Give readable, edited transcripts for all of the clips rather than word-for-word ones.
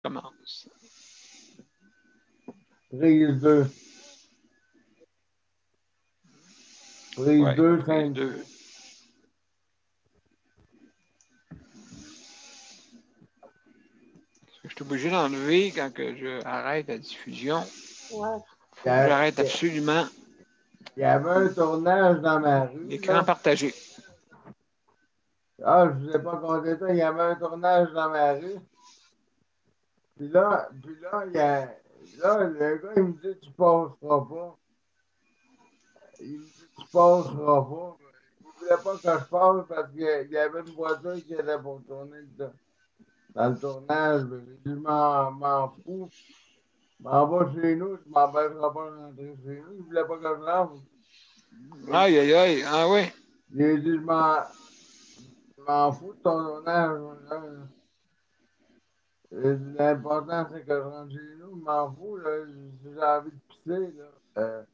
commence. Prise 2. Prise Ouais, 2, prise 5. 2. Je suis obligé d'enlever quand que je arrête la diffusion. Ouais. Faut que j'arrête absolument. Il y avait un tournage dans ma rue. L'écran Là. partagé. Ah, je ne vous ai pas compté ça. Il y avait un tournage dans ma rue. Puis là, le gars, il me dit, tu passeras pas. Il me dit, tu passeras pas. Il ne voulait pas que je passe parce qu'il y avait une voiture qui était pour tourner dans le tournage. J'ai dit, je m'en fous. Je m'en vais chez nous, tu m'empêcheras pas de rentrer chez nous. Il ne voulait pas que je rentre. Aïe, aïe, aïe. Ah oui. J'ai dit, je m'en fous de ton tournage. L'important, c'est que je rentre chez nous. Je m'en fous. Là, si j'ai envie de pisser, là.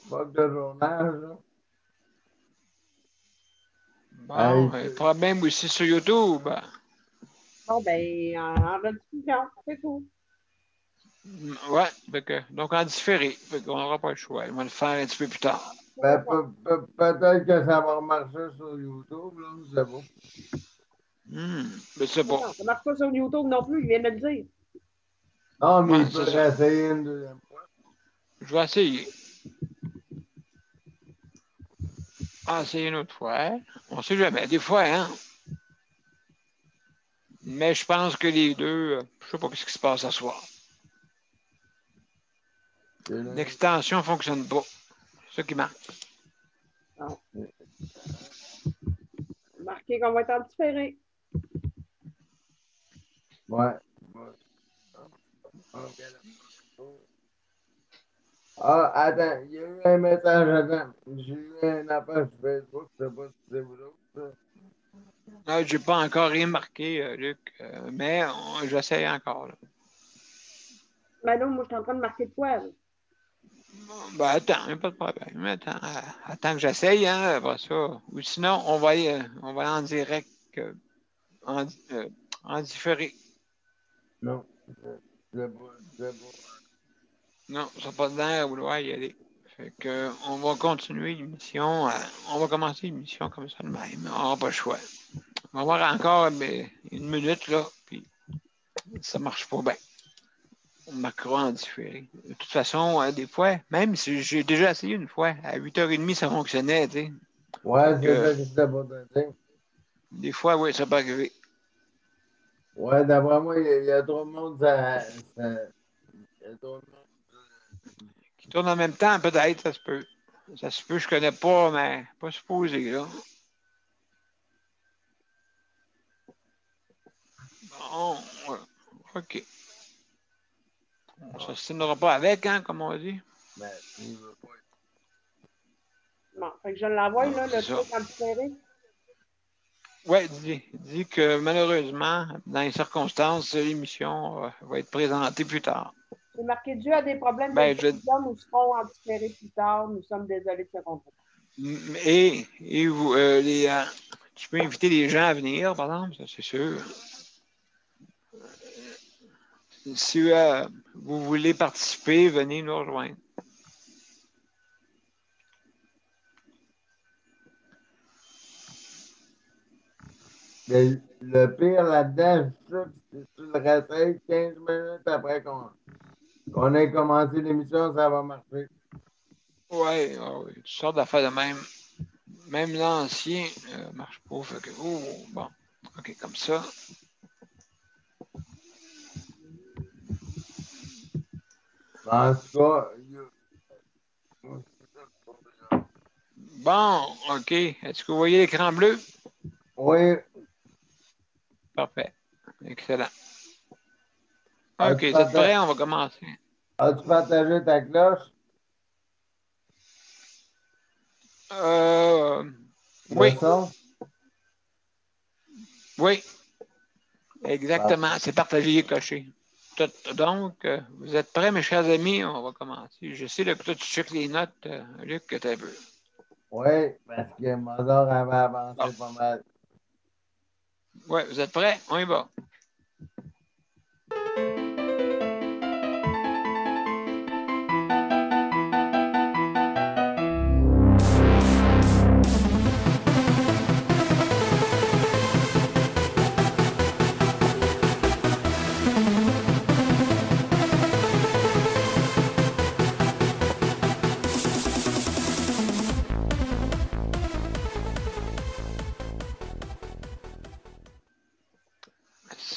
Fuck de tournage, là. Bon, problème aussi sur YouTube. Bon, ben, en rediffusion, c'est tout. Ouais, donc en différé. Fait qu'on n'aura pas le choix. On va le faire un petit peu plus tard. Ben, peut-être que ça va marcher sur YouTube, là, je sais pas. Je sais pas. Non, ça ne marche pas sur YouTube non plus, il vient de le dire. Non, mais Ouais, il peut réessayer une deuxième fois. Je vais essayer. Essayer une autre fois. On ne sait jamais. Des fois, hein. Mais je pense que les deux, je ne sais pas ce qui se passe ce soir. L'extension ne fonctionne pas. C'est ça qui marque. Non. Marqué qu'on va être en différé. Ouais. Ah, attends, il y a eu un message, attends. J'ai eu un appel sur Facebook, je sais pas si c'est vous autres. Je n'ai pas encore rien marqué, Luc, mais j'essaye encore. Là. Ben non, moi, je suis en train de marquer de quoi, là? Ben attends, il n'y a pas de problème. Attends que j'essaye, hein, après ça. Ou sinon, on va aller en direct, en différé. Non, c'est pas. Non, ça n'a pas d'air à vouloir y aller. Fait que, on va continuer l'émission. On va commencer l'émission comme ça de même. On n'aura pas le choix. On va voir encore une minute, là, puis ça marche pas bien. On marquera en différé. De toute façon, des fois, même si j'ai déjà essayé une fois, à 8h30, ça fonctionnait, tu sais. Ouais, c'est ça que c'était pas de dire. Des fois, oui, ça peut arriver. Ouais, d'après moi, il y a trop de monde, il y a trop de monde. Qui tourne en même temps, peut-être, ça se peut. Ça se peut, je connais pas, mais pas supposé, là. Bon, ouais. OK. On ne s'ostinera pas avec, hein, comme on dit. Ben, il veut pas. Bon, fait que je l'envoie, là, le truc en différé. Oui, dis que malheureusement, dans les circonstances, l'émission va être présentée plus tard. C'est marqué dû à des problèmes de diffusion, nous serons en différé plus tard. Nous sommes désolés de ce contrat. Et vous, tu peux inviter les gens à venir, par exemple, ça c'est sûr. Si vous voulez participer, venez nous rejoindre. Mais le pire là-dedans, je suis sûr que si tu le réessayes 15 minutes après qu'on ait commencé l'émission, ça va marcher. Oui, toutes sortes d'affaires de même. Même l'ancien ne marche pas. Fait que, bon, OK, comme ça. En tout cas, Bon, OK. Est-ce que vous voyez l'écran bleu? oui. Parfait. Excellent. OK, vous êtes prêts? On va commencer. As-tu partagé ta cloche? Oui. Le son? Oui. Exactement. C'est partagé et coché. Donc, vous êtes prêts, mes chers amis? On va commencer. Je sais là, que toi, tu checkes les notes, Luc, que tu as vu. Oui, parce que Mozart avait avancé pas mal. Oui, vous êtes prêts? On y va.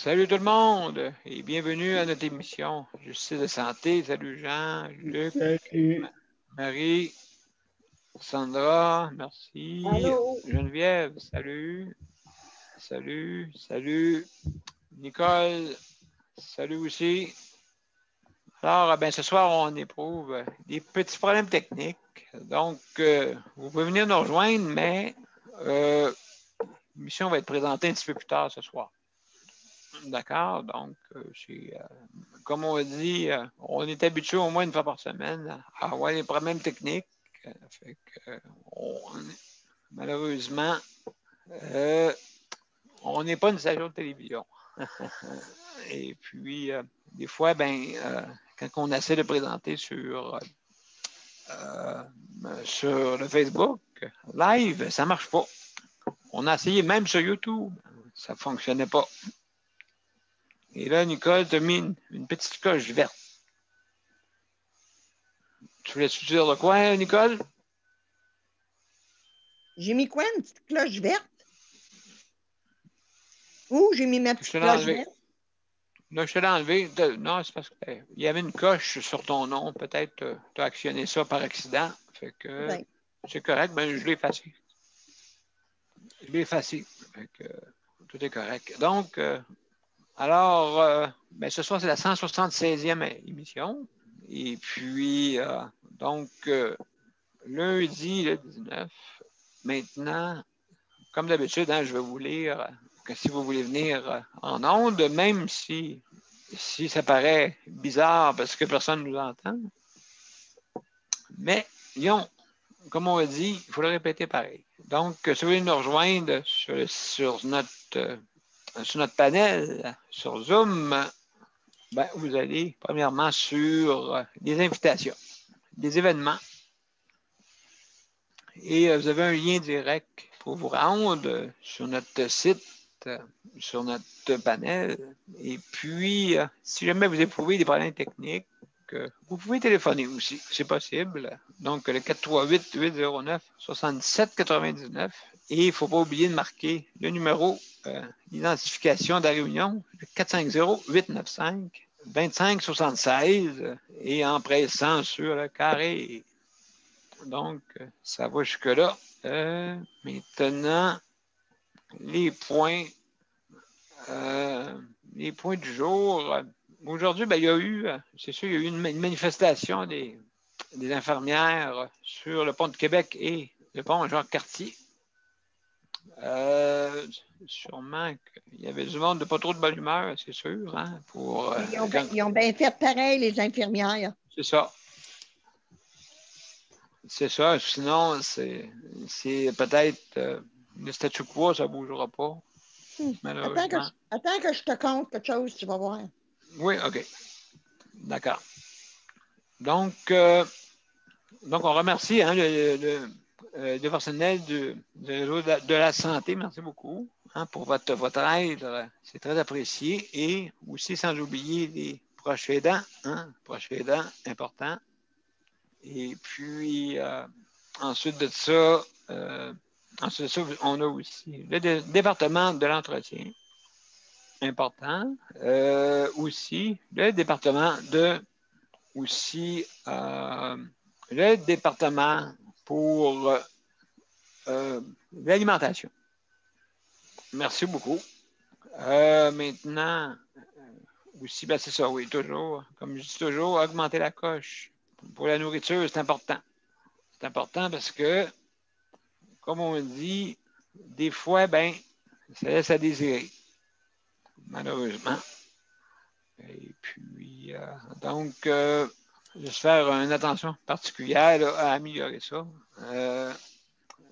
Salut tout le monde et bienvenue à notre émission Justice de santé. Salut Jean, Luc, Salut. Marie, Sandra, merci. Allô? Geneviève, salut. Salut. Nicole, salut aussi. Alors, ben, ce soir, on éprouve des petits problèmes techniques. Donc, vous pouvez venir nous rejoindre, mais l'émission va être présentée un petit peu plus tard ce soir. D'accord? Donc, comme on dit, on est habitué au moins une fois par semaine à avoir des problèmes techniques. Fait que, malheureusement, on n'est pas une station de télévision. Et puis, des fois, quand on essaie de présenter sur le Facebook live, ça ne marche pas. On a essayé même sur YouTube, ça ne fonctionnait pas. Et là, Nicole t'a mis une petite coche verte. Tu voulais dire de quoi, Nicole? J'ai mis quoi, une petite cloche verte? Où j'ai mis ma petite cloche verte? Là, je te l'ai enlevé. Non, c'est parce qu'il y avait une coche sur ton nom. Peut-être tu as actionné ça par accident. Fait que c'est correct. Ben, je l'ai effacé. Fait que tout est correct. Donc, alors, ce soir, c'est la 176e émission. Et puis, donc, lundi, le 19, maintenant, comme d'habitude, je vais vous lire que si vous voulez venir en ondes, même si ça paraît bizarre parce que personne ne nous entend. Mais, comme on a dit, il faut le répéter pareil. Donc, si vous voulez nous rejoindre sur notre panel, sur Zoom, vous allez premièrement sur les invitations, des événements. Et vous avez un lien direct pour vous rendre sur notre site, sur notre panel. Et puis, si jamais vous éprouvez des problèmes techniques, vous pouvez téléphoner aussi, c'est possible. Donc, le 438-809-6799. Et il ne faut pas oublier de marquer le numéro d'identification de la réunion, le 450-895-2576, et en pressant sur le carré. Donc, ça va jusque-là. Maintenant, les points du jour. Aujourd'hui, il y a eu, c'est sûr, il y a eu une manifestation des infirmières sur le pont de Québec et le pont Jacques-Cartier. Sûrement qu'il y avait du monde de pas trop de bonne humeur, c'est sûr. Hein, ils ont bien fait pareil, les infirmières. C'est ça. C'est ça. Sinon, c'est peut-être le statu quo, ça ne bougera pas. Attends que je te compte quelque chose, tu vas voir. Oui, OK. D'accord. Donc, on remercie le personnel du réseau de la santé. Merci beaucoup pour votre aide. C'est très apprécié. Et aussi, sans oublier les proches aidants. Proches aidants, important. Et puis, ensuite de ça, on a aussi le département de l'entretien. Important. Aussi, le département pour l'alimentation. Merci beaucoup. Maintenant, aussi, c'est ça, oui, toujours, comme je dis toujours, augmenter la coche. Pour la nourriture, c'est important. C'est important parce que, comme on dit, des fois, ça laisse à désirer, malheureusement. Et puis, donc, juste faire une attention particulière à améliorer ça.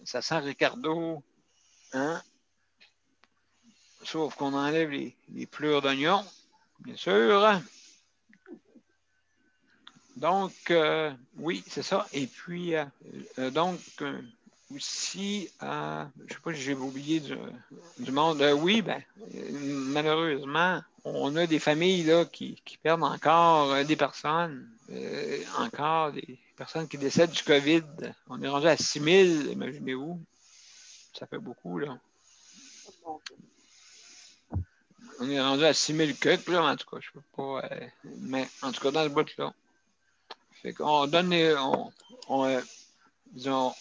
Ça sent Ricardo, hein? Sauf qu'on enlève les pleurs d'oignon, bien sûr. Donc, oui, c'est ça. Et puis, donc, aussi, je ne sais pas si j'ai oublié du monde. Oui, malheureusement, on a des familles là, qui perdent encore des personnes, encore des personnes qui décèdent du COVID. On est rendu à 6 000, imaginez-vous. Ça fait beaucoup, là. On est rendu à 6000 cucs, là, en tout cas, je ne peux pas. Mais en tout cas, dans le bout là. Fait qu'on donne disons,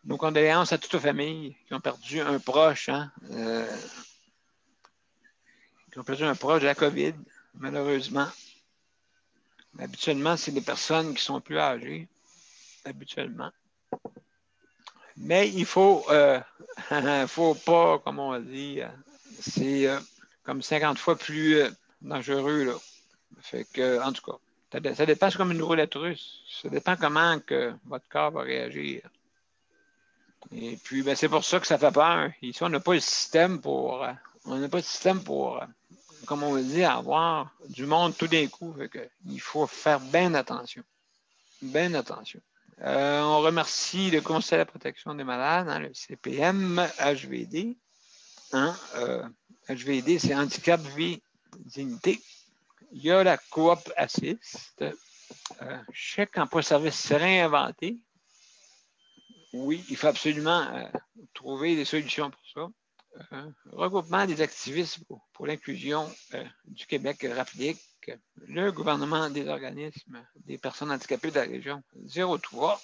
nos condoléances à toute la famille qui ont perdu un proche, hein, qui ont perdu un proche de la COVID, malheureusement. Habituellement, c'est des personnes qui sont plus âgées, habituellement. Mais il faut, faut pas, comme on dit, c'est comme 50 fois plus dangereux, là. Fait que, en tout cas, ça dépasse comme une roulette russe. Ça dépend comment que votre corps va réagir. Et puis, ben, c'est pour ça que ça fait peur. Ici, on n'a pas le système pour, comme on dit, avoir du monde tout d'un coup. Fait que, il faut faire bien attention. Bien attention. On remercie le Conseil de la protection des malades, hein, le CPM, HVD. Hein, HVD, c'est Handicap, Vie, Dignité. Il y a la coop assiste. Chèque emploi service serait inventé. Oui, il faut absolument trouver des solutions pour ça. Regroupement des activistes pour l'inclusion du Québec, RAPLIC, le gouvernement des organismes des personnes handicapées de la région 03.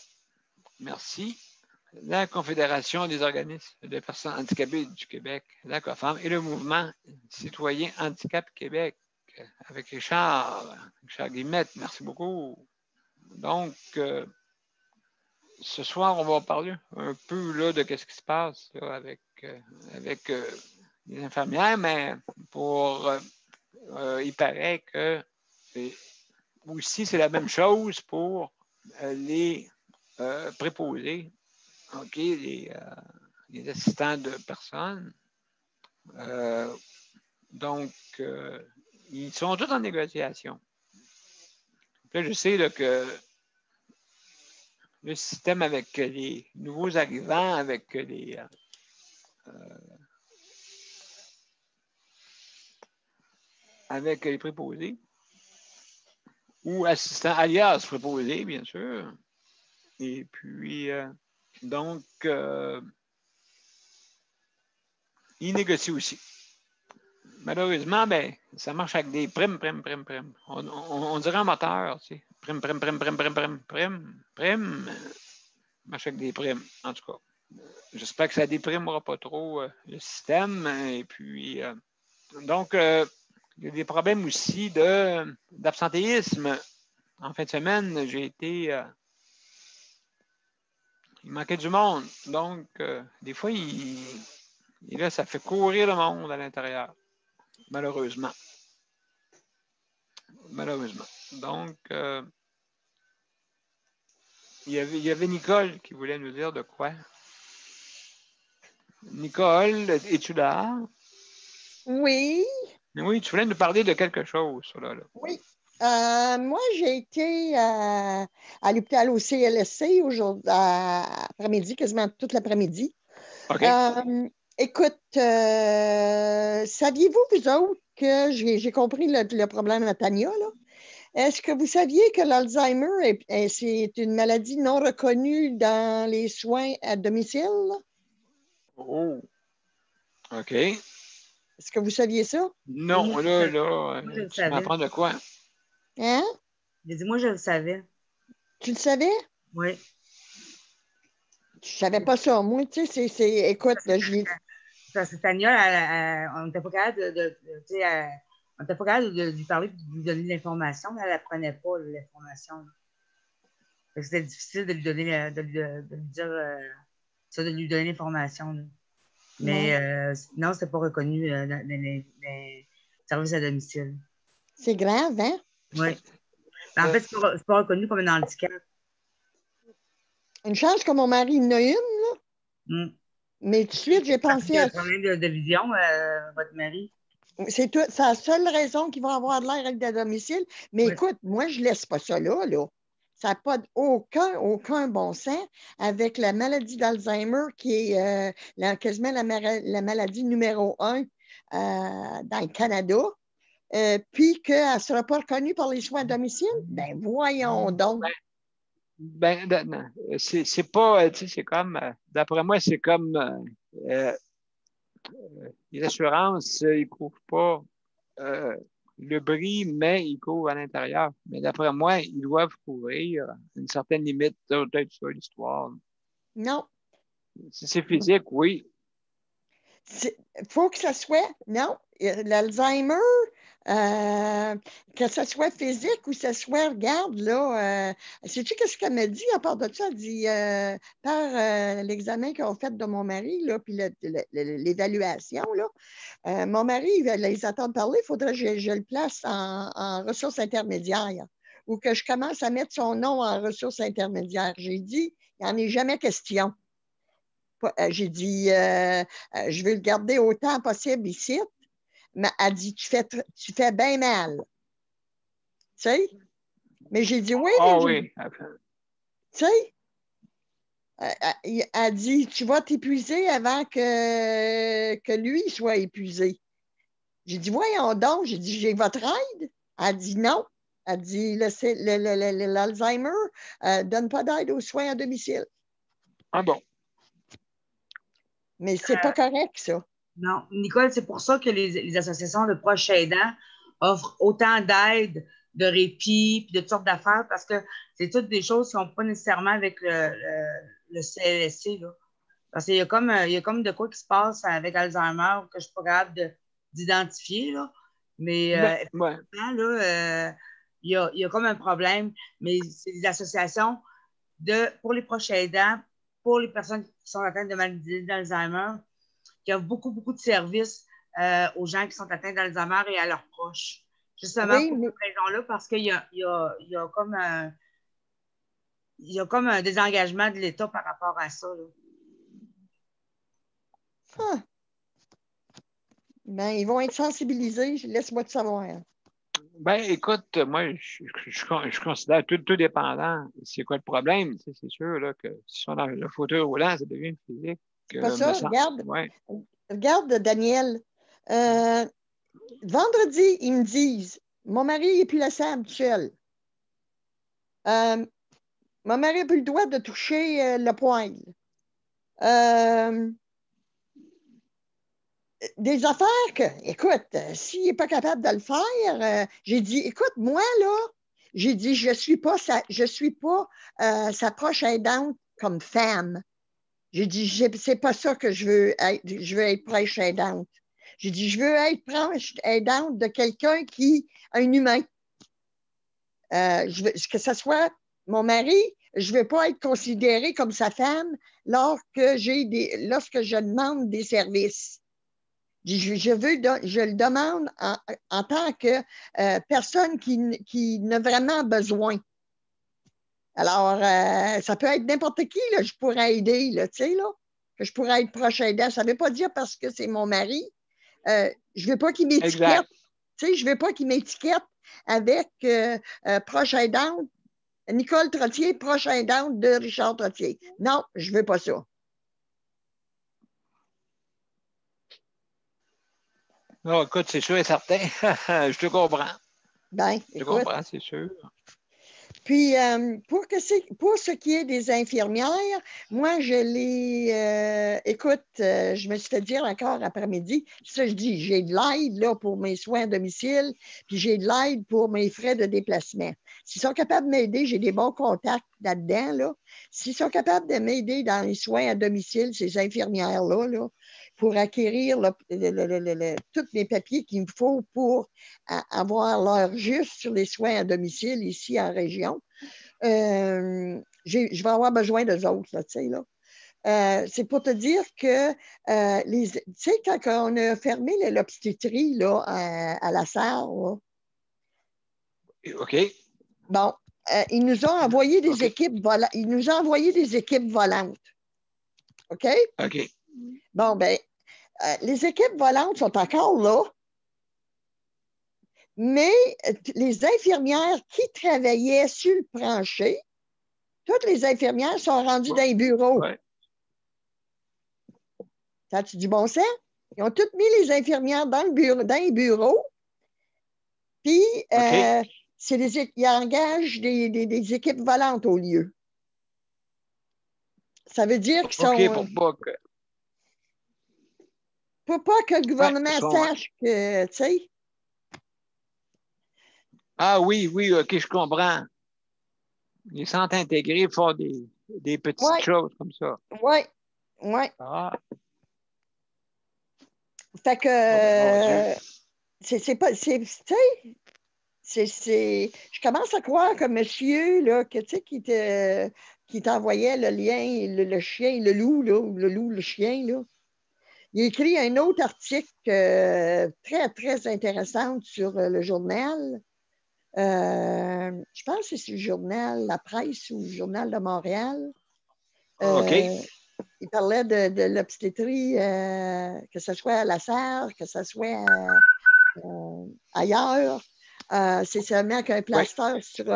Merci. La Confédération des organismes des personnes handicapées du Québec, la COFAM, et le mouvement citoyen Handicap Québec, avec Richard Guillemette. Merci beaucoup. Donc, ce soir, on va parler un peu là, de ce qui se passe là, avec les infirmières, mais il paraît que aussi c'est la même chose pour les préposés, OK, les assistants de personnes. Donc, ils sont tous en négociation. Là, je sais là, que le système avec les nouveaux arrivants, avec les préposés, ou assistants alias préposés, bien sûr. Et puis, donc, ils négocient aussi. Malheureusement, ben, ça marche avec des primes. On dirait un moteur, tu sais. Prime. Marche avec des primes, en tout cas. J'espère que ça déprimera pas trop le système. Et puis, donc, il y a des problèmes aussi d'absentéisme. En fin de semaine, j'ai été... il manquait du monde. Donc, des fois, là, ça fait courir le monde à l'intérieur. Malheureusement. Donc, il y avait Nicole qui voulait nous dire de quoi. Nicole, es-tu là? Oui. Oui, tu voulais nous parler de quelque chose, là. Oui. Moi, j'ai été à l'hôpital au CLSC aujourd'hui, après-midi, quasiment toute l'après-midi. OK. Écoute, saviez-vous, vous autres, que j'ai compris le problème à Tania, là? Est-ce que vous saviez que l'Alzheimer, c'est une maladie non reconnue dans les soins à domicile? Oh, OK. Est-ce que vous saviez ça? Non, là, tu m'apprends de quoi? Hein? J'ai dit, moi, je le savais. Tu le savais? Oui. Je savais pas ça. Moi, tu sais, écoute, Parce que Tania, on n'était pas capable on n'était pas capable de lui parler et de lui donner l'information, mais elle n'apprenait pas l'information. C'était difficile de lui donner, de lui dire ça, de lui donner l'information. Mais non, c'était pas reconnu dans les services à domicile. C'est grave, hein? Oui. En fait, c'est pas reconnu comme un handicap. Une chance que mon mari en a une, là. Mm. Mais tout de suite, j'ai pensé à... un problème de vision, votre mari. C'est la seule raison qu'ils vont avoir de l'air avec des domiciles. Mais écoute, moi, je ne laisse pas ça là. Ça n'a pas aucun bon sens avec la maladie d'Alzheimer qui est quasiment la maladie numéro 1 dans le Canada. Puis qu'elle ne sera pas reconnue par les soins à domicile. Ben voyons donc. C'est pas, tu sais, c'est comme, d'après moi, c'est comme les assurances, ils ne couvrent pas le bris, mais ils courent à l'intérieur. Mais d'après moi, ils doivent courir à une certaine limite, peut-être sur l'histoire. Non. Si c'est physique, oui. Il faut que ça soit, non, l'Alzheimer, que ce soit physique ou que ce soit, regarde, là, sais-tu qu'est-ce qu'elle m'a dit à part de ça? Elle dit, par l'examen qu'on fait de mon mari, là, puis l'évaluation, là, mon mari, il les attend de parler, il faudrait que je le place en ressources intermédiaires ou que je commence à mettre son nom en ressources intermédiaires. J'ai dit, il n'y en est jamais question. J'ai dit, je veux le garder autant possible ici. Mais elle dit, tu fais bien mal. Tu sais? Mais j'ai dit, oui. Ah oui. Tu sais? Elle dit, tu vas t'épuiser avant que lui soit épuisé. J'ai dit, voyons donc. J'ai dit, j'ai votre aide? Elle dit, non. Elle dit, l'Alzheimer ne donne pas d'aide aux soins à domicile. Ah bon? Mais c'est pas correct, ça. Non, Nicole, c'est pour ça que les associations de proches aidants offrent autant d'aide, de répit, puis de toutes sortes d'affaires, parce que c'est toutes des choses qui n'ont pas nécessairement avec le CLSC, là. Parce qu'il y a comme de quoi qui se passe avec Alzheimer que je ne suis pas capable d'identifier, là. Mais effectivement, là, il y a comme un problème. Mais c'est des associations pour les proches aidants, pour les personnes qui sont atteintes de maladie d'Alzheimer, qui offrent beaucoup, beaucoup de services aux gens qui sont atteints d'Alzheimer et à leurs proches. Justement pour cette raison-là, parce qu'il y a comme un désengagement de l'État par rapport à ça, là. Ah. Ben, ils vont être sensibilisés, laisse-moi te savoir. Ben, écoute, moi, je considère tout dépendant. C'est quoi le problème? C'est sûr là, que si on sont dans le fauteuil roulant, ça devient une physique. C'est pas ça, regarde. Ouais. Regarde, Daniel. Vendredi, ils me disent, mon mari n'est plus la sable seul. Mon mari n'a plus le droit de toucher le poêle. Des affaires que, écoute, s'il n'est pas capable de le faire, j'ai dit, écoute, moi, là, j'ai dit, je suis pas sa proche aidante comme femme. J'ai dit, c'est pas ça que je veux être proche aidante. J'ai dit, je veux être proche aidante de quelqu'un qui, un humain. Que ce soit mon mari, je ne veux pas être considérée comme sa femme lorsque je demande des services. Je le demande en tant que personne qui n'a vraiment besoin. Alors, ça peut être n'importe qui, là, je pourrais aider, là, tu sais, là, que je pourrais être proche aidant. Ça ne veut pas dire parce que c'est mon mari. Je ne veux pas qu'il m'étiquette. Tu sais, je ne veux pas qu'il m'étiquette avec proche aidante, Nicole Trottier, proche aidante de Richard Trottier. Non, je ne veux pas ça. Non, écoute, c'est sûr et certain. Je te comprends. Ben, je te comprends, c'est sûr. Puis, pour ce qui est des infirmières, moi, écoute, je me suis fait dire encore après-midi, ça, je dis, j'ai de l'aide là, pour mes soins à domicile, puis j'ai de l'aide pour mes frais de déplacement. S'ils sont capables de m'aider, j'ai des bons contacts là-dedans, là. S'ils sont capables de m'aider dans les soins à domicile, ces infirmières-là, là, pour acquérir tous les papiers qu'il me faut pour avoir l'heure juste sur les soins à domicile ici en région. Je vais avoir besoin d'eux autres, là, tu sais, là. C'est pour te dire que, tu sais, quand on a fermé l'obstétrie là, à la Sarre, là, OK. Bon, ils nous ont envoyé des équipes volantes. Ils nous ont envoyé des équipes volantes. OK? OK. Bon, ben, les équipes volantes sont encore là, mais les infirmières qui travaillaient sur le plancher, toutes les infirmières sont rendues dans les bureaux. Ouais. Ça a-tu du bon sens? Ils ont toutes mis les infirmières dans les bureaux, puis ils engagent des équipes volantes au lieu. Ça veut dire qu'ils sont... Pour pas que le gouvernement sache que, tu sais... Ah oui, oui, OK, je comprends. Les centres intégrés font des petites choses comme ça. Oui, oui. Ah. Fait que, c'est pas, tu sais, je commence à croire que monsieur, là, que, tu sais, qui t'envoyait le lien, le chien, le loup, là, ou le loup, le chien, là, il a écrit un autre article très, très intéressant sur le journal. Je pense que c'est le journal La Presse ou le journal de Montréal. OK. Il parlait de l'obstétrie, que ce soit à La Sarre, que ce soit ailleurs. C'est seulement qu'un plaster sur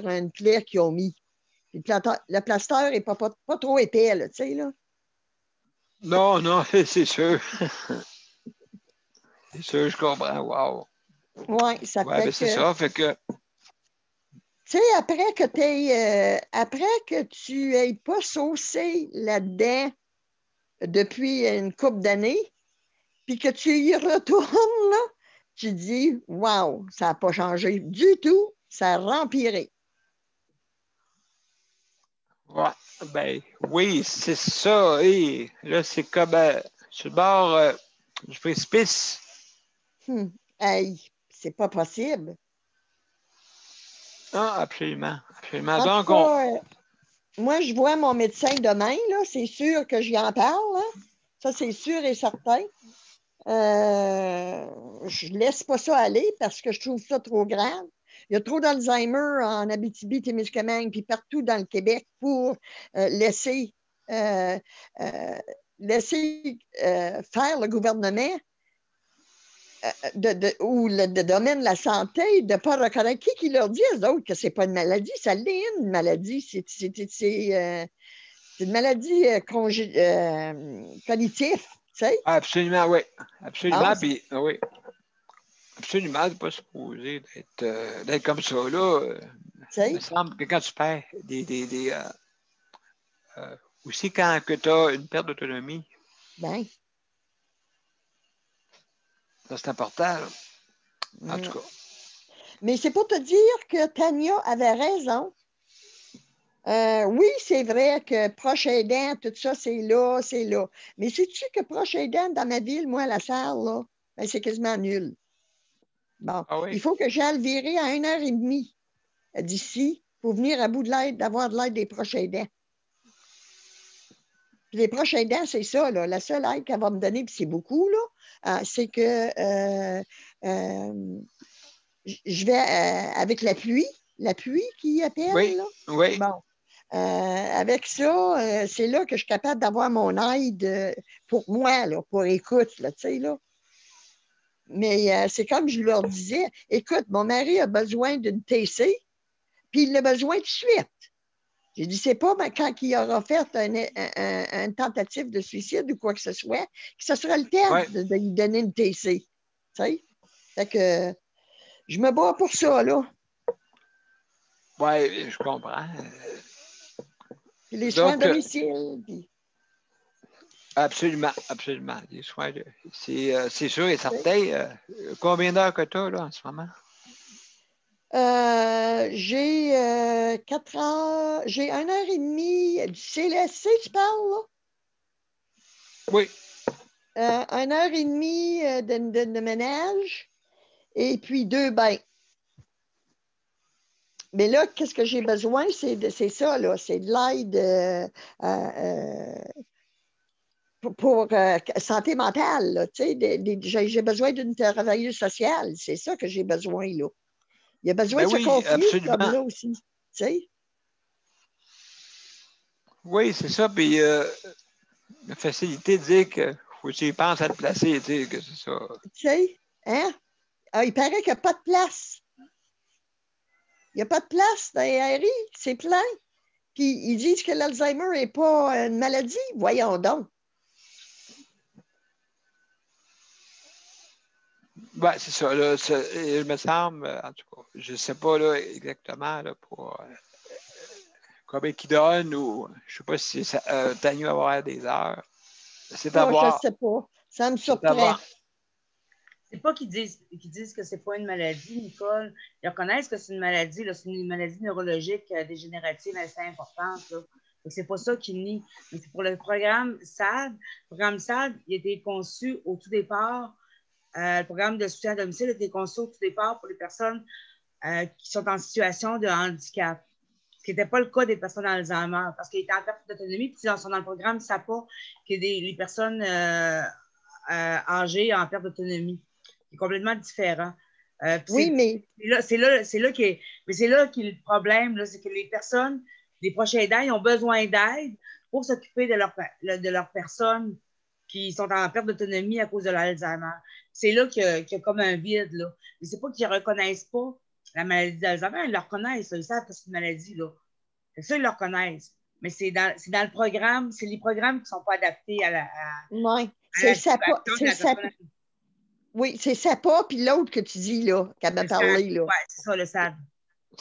une plaie qu'ils ont mis. Puis le plaster n'est pas trop épais, là, tu sais, là. Non, non, c'est sûr. C'est sûr, je comprends. Wow. Oui, ça fait ben que... c'est ça, fait que... Tu sais, après que tu n'aies pas saucé là-dedans depuis une couple d'années, puis que tu y retournes, là, tu dis, wow, ça n'a pas changé du tout, ça a empiré. Ouais, ben oui, c'est ça. Et là, c'est comme sur le bord du précipice. Hey, c'est pas possible. Ah, absolument. Absolument. En tout Donc, cas, moi, je vois mon médecin demain, là, c'est sûr que j'y en parle, hein. Ça, c'est sûr et certain. Je ne laisse pas ça aller parce que je trouve ça trop grave. Il y a trop d'Alzheimer en Abitibi-Témiscamingue puis partout dans le Québec pour laisser faire le gouvernement ou le domaine de la santé de ne pas reconnaître. Qui leur dit aux autres que ce n'est pas une maladie? Ça l'est une maladie. C'est une maladie cognitive. Tu sais? absolument, oui. Absolument. Bon, Puis, oui. Absolument, c'est pas supposé d'être comme ça, là. Il me semble que quand tu perds aussi quand tu as une perte d'autonomie, ben, ça, c'est important, là. En tout cas. Mais c'est pour te dire que Tania avait raison. Oui, c'est vrai que proche aidant, tout ça, c'est là, c'est là. Mais sais-tu que proche aidant dans ma ville, moi, à la salle, là, ben, c'est quasiment nul. Bon, Ah oui? il faut que j'aille virer à 1h30 d'ici pour venir à bout de l'aide, d'avoir de l'aide des proches aidants. Puis les proches aidants, c'est ça, là. La seule aide qu'elle va me donner, puis c'est beaucoup, là, c'est que je vais avec la pluie qui appelle, Oui, là. oui. Bon. Avec ça, c'est là que je suis capable d'avoir mon aide pour moi, là, pour écoute, là, tu sais, là. Mais c'est comme je leur disais, écoute, mon mari a besoin d'une TC, puis il a besoin de suite. J'ai dit, c'est pas quand il aura fait une tentative de suicide ou quoi que ce soit, que ce sera le temps de lui donner une TC. Tu sais? Fait que je me bats pour ça, là. Oui, je comprends. Puis les soins à domicile. Puis... Absolument, absolument. Les soins, c'est sûr et certain. Combien d'heures que tu as, là, en ce moment? J'ai 4 heures, j'ai 1h30 du CLSC, tu parles, là? Oui. 1h30 de ménage et puis 2 bains. Mais là, qu'est-ce que j'ai besoin? C'est ça, là. C'est de l'aide pour santé mentale, là. Tu sais, j'ai besoin d'une travailleuse sociale. C'est ça que j'ai besoin, là. Il y a besoin de se confier, absolument. comme là aussi. Tu sais? Oui, c'est ça. Puis la facilité de dire que faut que tu y penses à te placer, tu sais, que c'est ça. Tu sais? Hein? Ah, il paraît qu'il n'y a pas de place. Il n'y a pas de place dans les RI, c'est plein. Puis ils disent que l'Alzheimer n'est pas une maladie. Voyons donc. Ben, c'est ça, là. Il me semble, en tout cas, je ne sais pas là, exactement là, pour combien qui donne ou je ne sais pas si Tania va avoir des heures. C'est à Oh, je ne voir. sais pas. Ça me C'est à surprend. voir. C'est pas qu'ils disent que c'est pas une maladie, Nicole. Ils reconnaissent que c'est une maladie, là, c'est une maladie neurologique dégénérative assez importante. Là. Donc, c'est pas ça qu'ils nient. Mais c'est pour le programme SAD. Le programme SAD, il a été conçu au tout départ. Le programme de soutien à domicile a été conçu au tout départ pour les personnes qui sont en situation de handicap. Ce qui n'était pas le cas des personnes Alzheimer, parce qu'ils étaient en perte d'autonomie, puis ils sont dans le programme SAPA, qui est les personnes âgées en perte d'autonomie. C'est complètement différent. Oui, mais... C'est là qui est le problème, là, c'est que les personnes, les proches aidants, ils ont besoin d'aide pour s'occuper de leurs personnes qui sont en perte d'autonomie à cause de l'Alzheimer. C'est là qu'il y a comme un vide, là. Mais c'est pas qu'ils ne reconnaissent pas la maladie d'Alzheimer, ils le reconnaissent, là. Ils savent que c'est une maladie, là. C'est ça, ils le reconnaissent. Mais c'est dans le programme, c'est les programmes qui ne sont pas adaptés à la... Oui, c'est SAPA. Oui, c'est SAPA, puis l'autre que tu dis, là, qu'elle m'a parlé, là. Oui, c'est ça, le SAD.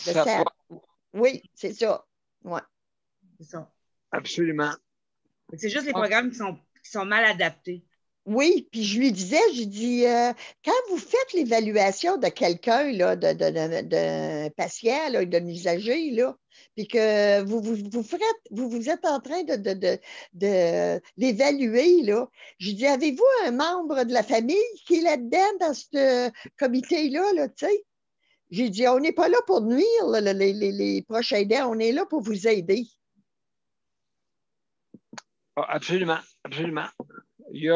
Le SAD. Oui, c'est ça. Oui. C'est ça. Absolument. C'est juste les programmes qui sont mal adaptés. Oui, puis je lui disais, j'ai dit, quand vous faites l'évaluation de quelqu'un, là, d'un patient, là, d'un usager, là, puis que vous êtes en train de l'évaluer, là, je dis, avez-vous un membre de la famille qui est là-dedans, dans ce comité-là, là, tu sais? J'ai dit, on n'est pas là pour nuire, là, les proches aidants, on est là pour vous aider. Oh, absolument, absolument. Il y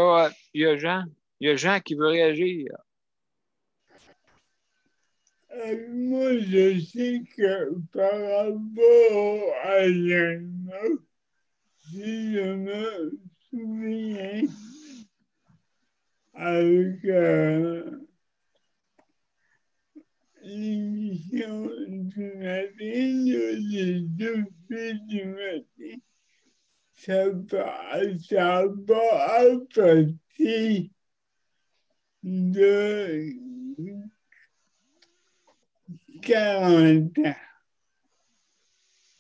a Jean qui veut réagir. Moi, je sais que par rapport à l'autre, si je me souviens, avec l'émission du matin, les 2 filles du matin, ça va à partir de 40 ans.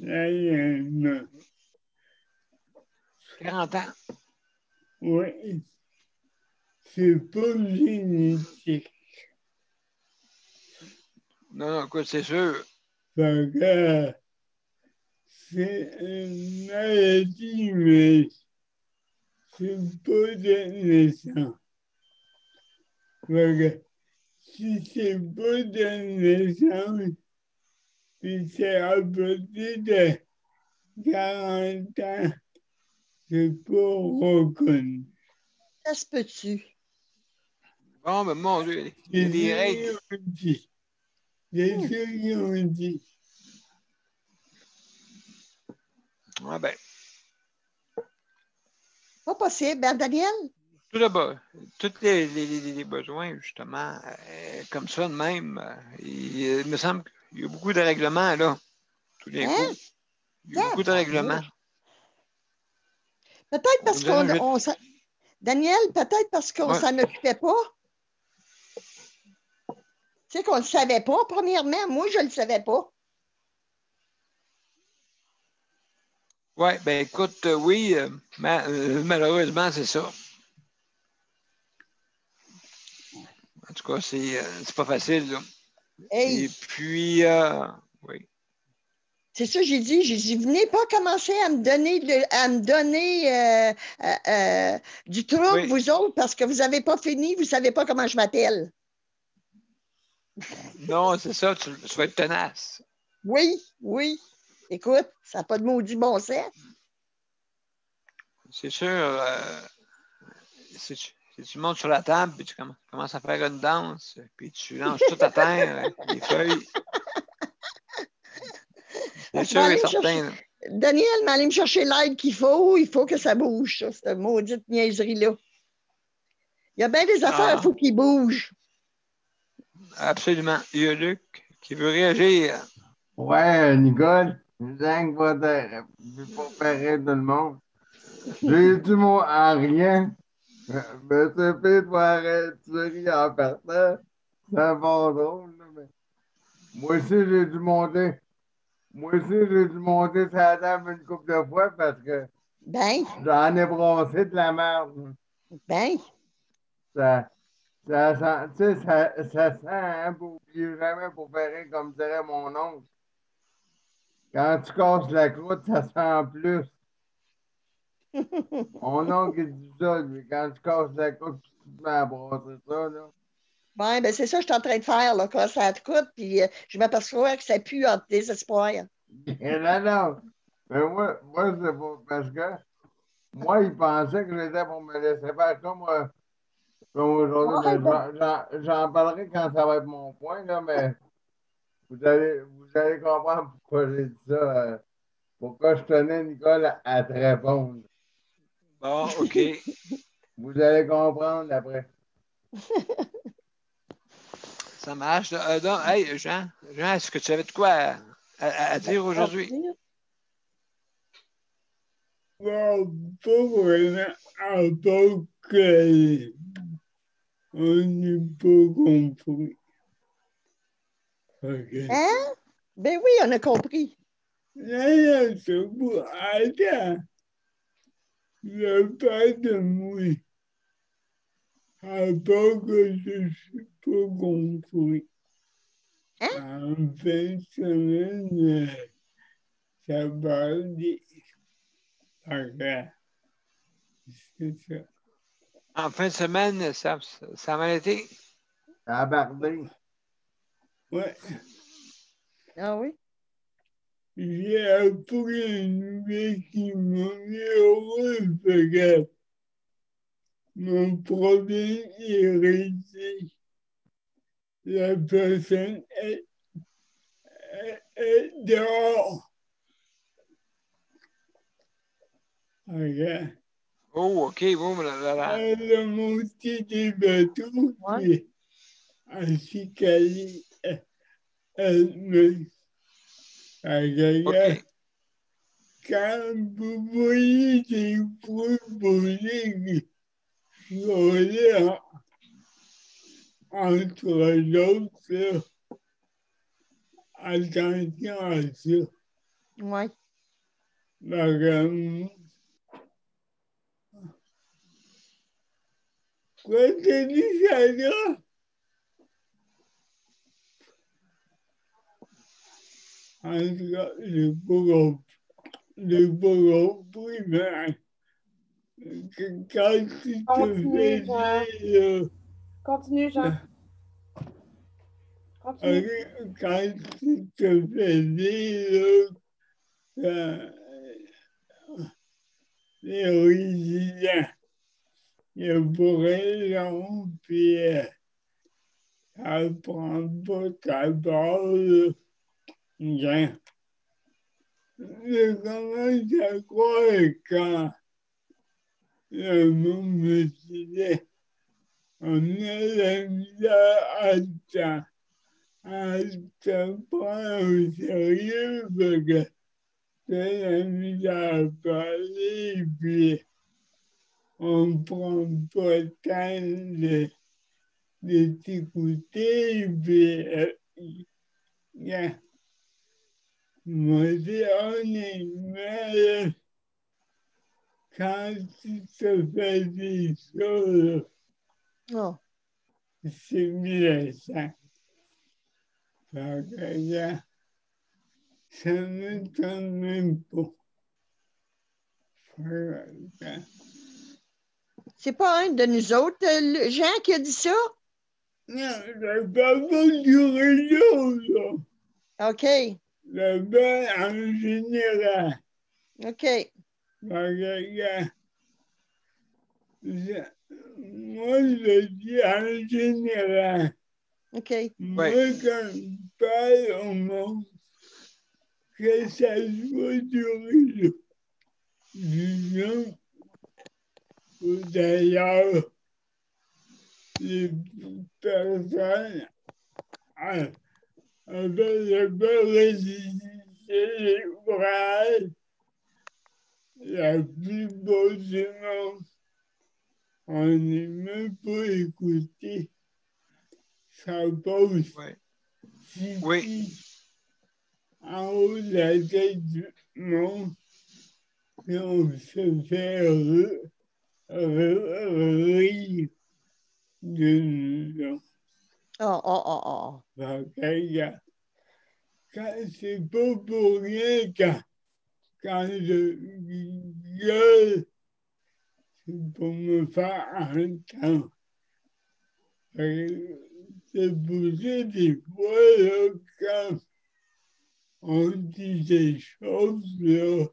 Là, il y en a. 40 ans. Oui. C'est pas génétique. Non, écoute, c'est sûr. Fait que c'est une maladie, mais c'est pas de naissance. Fait que si c'est pas de naissance, puis c'est à partir de 40 ans, c'est pas reconnu. Ça se peut-tu? Bon, mais mon Dieu, il y a des règles. C'est ça qu'ils ont dit. Ah ben. Pas possible. Ben, Daniel? Tout d'abord, tous les besoins, justement, comme ça de même, il me semble qu'il y a beaucoup de règlements, là, tout d'un coup. Il y a beaucoup de règlements. Peut-être parce qu'on... Daniel, peut-être parce qu'on ne s'en occupait pas. Tu sais qu'on ne le savait pas, premièrement. Moi, je ne le savais pas. Oui, ben écoute, oui, malheureusement, c'est ça. En tout cas, c'est pas facile, là. Hey. Et puis, oui. C'est ça, j'ai dit, venez pas commencer à me donner du trouble, vous autres, parce que vous n'avez pas fini, vous ne savez pas comment je m'appelle. Non, c'est ça, tu vas être tenace. Oui, oui. Écoute, ça n'a pas de maudit bon sens. C'est sûr, si tu montes sur la table, puis tu commences à faire une danse, puis tu lances tout à terre, les feuilles. C'est sûr et certain. Daniel, mais allez me chercher l'aide qu'il faut. Il faut que ça bouge, ça, cette maudite niaiserie-là. Il y a bien des affaires, il faut qu'ils bougent. Absolument. Il y a Luc qui veut réagir. Ouais, Nicole, je pas pareil tout le monde. J'ai dit mon à rien. Mais c'est fait de voir tuerie en partant. C'est un bon drôle, là, mais... Moi aussi, j'ai dû monter. Sur la table une couple de fois parce que j'en ai brassé de la merde. Ben. Ça Ça sent, tu sais, ça sent, hein, pour oublier jamais pour faire comme dirait mon oncle. Quand tu casses la croûte, ça sent plus. Mon oncle, il dit ça, lui. Quand tu casses la croûte, tu te mets à brasser ça, là. Oui, ben c'est ça que je suis en train de faire, là, quand ça te coûte, puis je m'aperçois que ça pue en désespoir. Non, non. Mais moi c'est pas parce que moi, il pensait que j'étais pour me laisser faire comme aujourd'hui. Mais j'en parlerai quand ça va être mon point, là, mais vous allez comprendre pourquoi j'ai dit ça. Pourquoi je tenais Nicole à te répondre. Bon, OK. Vous allez comprendre après. Ça marche. Donc, hey, Jean, est-ce que tu avais de quoi à dire aujourd'hui? Bon, pas vraiment, à part que on n'est pas compris. OK. Hein? Ben oui, on a compris. Là, c'est bon. Attends, je pas de moi. À part que je suis pas compris. Hein? En fin de semaine, ça parle des... OK. C'est ça. En fin de semaine, ça a mal été? Ça a bardé. Ouais. Ah oui? J'ai appris une nouvelle qui m'a mis heureux parce que mon problème est réussi. La personne est dehors. OK. Oh, OK, bon, là. Elle a monté des bateaux, Ouais. puis ainsi qu'elle elle-même. OK. Quand vous voyez des bruits volés qui sont entre l'autre, attention à ça. Ouais. Quoi t'as dit, Sandra? En tout cas, j'ai pas compris, mais quand tu te fais Continue, Jean. dire, Continue, Jean. Continue. quand tu te fais dire que les résidents, ils pourraient l'en puis ça prend pas ta parole, bien. Je commence à croire quand le monde me disait on a la misère à te prendre au sérieux parce que c'est la misère à parler, puis on prend pas le temps de t'écouter, puis yeah. Moi, c'est honnêtement, quand tu te fais des choses, Oh. c'est blessant. Fait que, yeah, ça ne m'étonne même pas. C'est pas un de nous autres, Jean, qui a dit ça? Non, je parle pas du réseau, là. OK. Le bain en général. OK. Fait que, yeah, moi, je dis en général. OK. Moi, quand je parle au monde, que ça soit du réseau, du Zoom, ou d'ailleurs, les personnes avec le beau résister l'ouvrage, la plupart du monde, on n'est même pas écouté. Ça pose Oui. en haut de la tête du monde et on se fait rire. de nous autres. Quand c'est pas pour rien quand je gueule, c'est pour me faire entendre. C'est pour ça des fois, là, quand on dit des choses, là,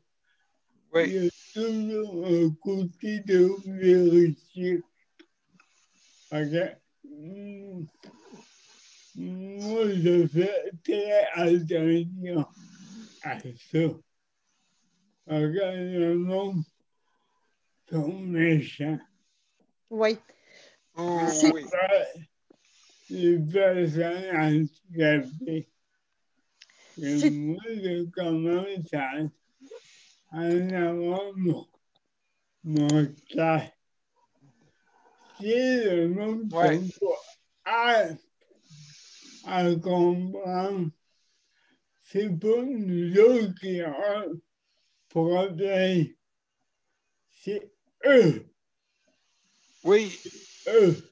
il y a toujours un côté de vérité. Moi, je fais très attention à ça. Le monde sont méchants. Oui. Oui. Les personnes handicapées. Et moi, je commence à en avoir mon cas. Si le monde ne sont pas à comprendre, c'est pas nous autres qui ont problème. C'est eux. Oui. Eux.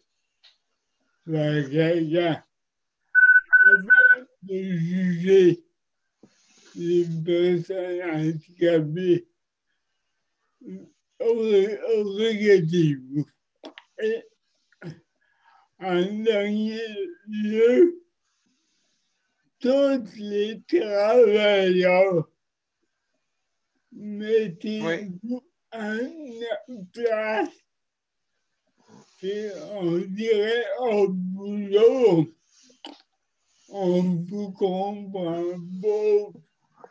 Avant de juger les personnes handicapées, regardez-vous. Et en dernier lieu, tous les travailleurs, mettez-vous en place. Et on dirait au boulot, on vous comprend pas.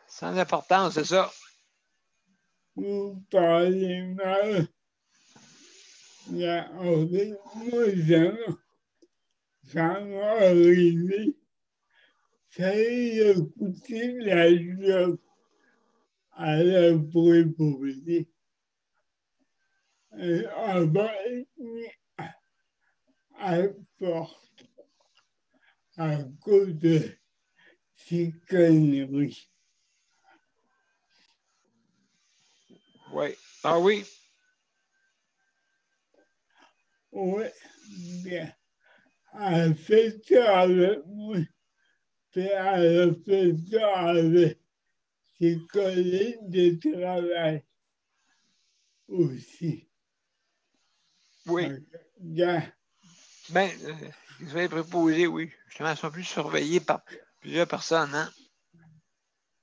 Sans importance, c'est ça. Vous parlez mal. Moi, ça m'a arrivé. Ça a coûté la job à la préposée. Et on va à force à cause de ces conneries. Oui. Ah oui. Oui, bien. Elle fait ça avec moi. Puis elle a fait ça avec ses collègues de travail aussi. Oui. Bien. Ben, les préposés, oui. Justement, ils sont plus surveillés par plusieurs personnes, hein?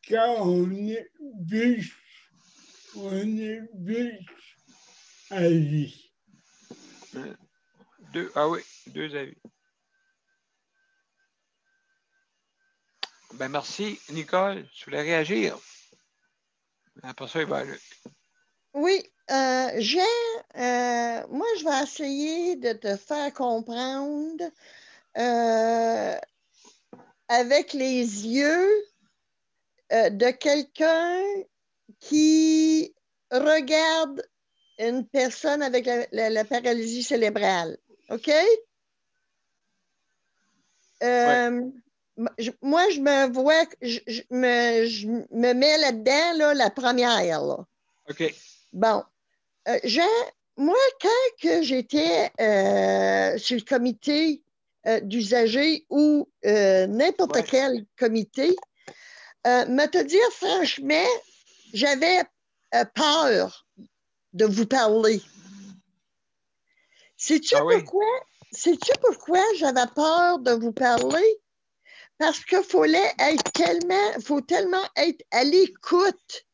Quand on est bûche à vie. Ah oui, 2 avis. Ben, merci, Nicole. Tu voulais réagir? Après ça, il va aller. Oui, moi, je vais essayer de te faire comprendre avec les yeux de quelqu'un qui regarde une personne avec la paralysie cérébrale. OK? Moi, je me vois, je me mets là-dedans, là, la première. Là. OK. Bon. Jean, moi, quand j'étais sur le comité d'usagers ou n'importe quel comité, me te dire franchement, j'avais peur de vous parler. Sais-tu pourquoi? Sais-tu pourquoi j'avais peur de vous parler? Parce qu'il faut tellement être à l'écoute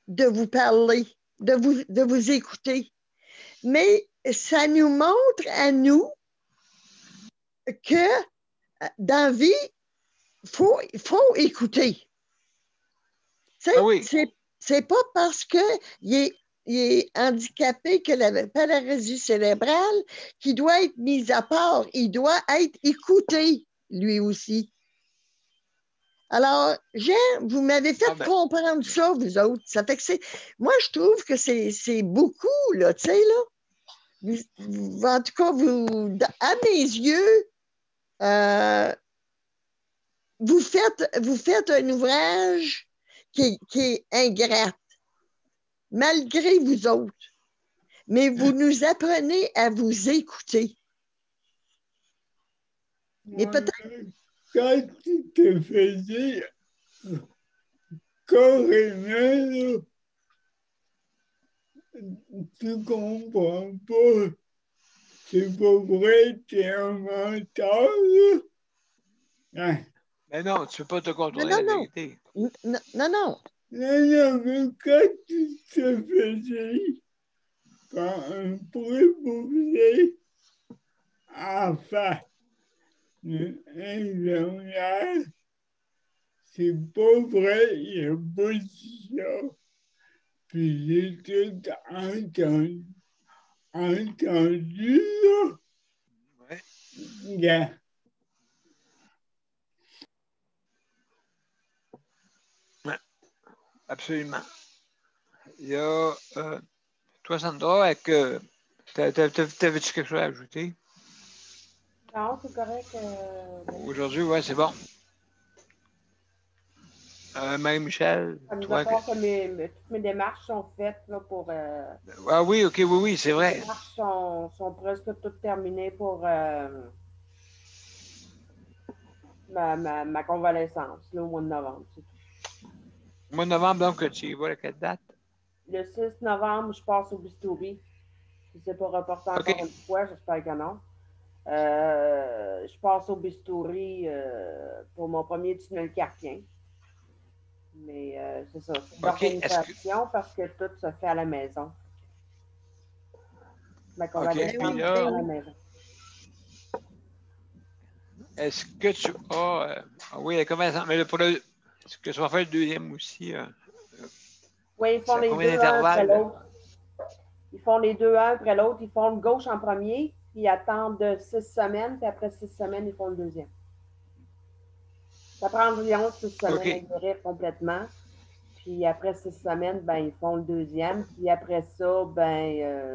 de vous parler, de vous écouter. Mais ça nous montre à nous que dans la vie, il faut écouter. C'est pas parce qu'il est handicapé que la paralysie cérébrale qui doit être mise à part. Il doit être écouté, lui aussi. Alors, Jean, vous m'avez fait comprendre ça, vous autres. Ça fait que moi, je trouve que c'est beaucoup, là, tu sais, là. En tout cas, à mes yeux, vous faites un ouvrage qui est ingrate, malgré vous autres. mais vous nous apprenez à vous écouter. Mais peut-être. Quand tu te faisais carrément, tu comprends pas. C'est pas vrai, t'es un menteur. Hein? Mais non, tu ne peux pas te contrôler la vérité. Non. Non, mais quand tu te faisais par un préposé, enfin, infernal, c'est pas vrai, il n'y a pas de ça. Puis j'ai tout entendu, là. Ouais. Yeah. Ouais. Absolument. Il y a toi, Sandra, t'avais-tu quelque chose à ajouter? Non, c'est correct. Aujourd'hui, ouais, c'est bon. Marie-Michel, Ça nous toi. apporte que toutes mes démarches sont faites là, pour. Ah oui, ok, oui, c'est vrai. Les démarches sont presque toutes terminées pour ma convalescence là, au mois de novembre. C'est tout. Au mois de novembre, donc, tu y vas à quelle date? Le 6 novembre, je passe au bistouri. Si c'est pas reporté encore une fois, j'espère que non. Je passe au bistouri pour mon premier tunnel carpien. Mais c'est ça, c'est l'organisation parce que tout se fait à la maison. Ma convalescence se fait à la maison. Est-ce que tu as... oui, la convalescence, mais est-ce que tu vas faire le deuxième aussi? Oui, ils font les deux un après l'autre. Ils font les deux un après l'autre. Ils font le gauche en premier, puis ils attendent 6 semaines, puis après 6 semaines, ils font le deuxième. Ça prend environ 6 semaines à guérir complètement. Puis après 6 semaines, ben, ils font le deuxième. Puis après ça, ben,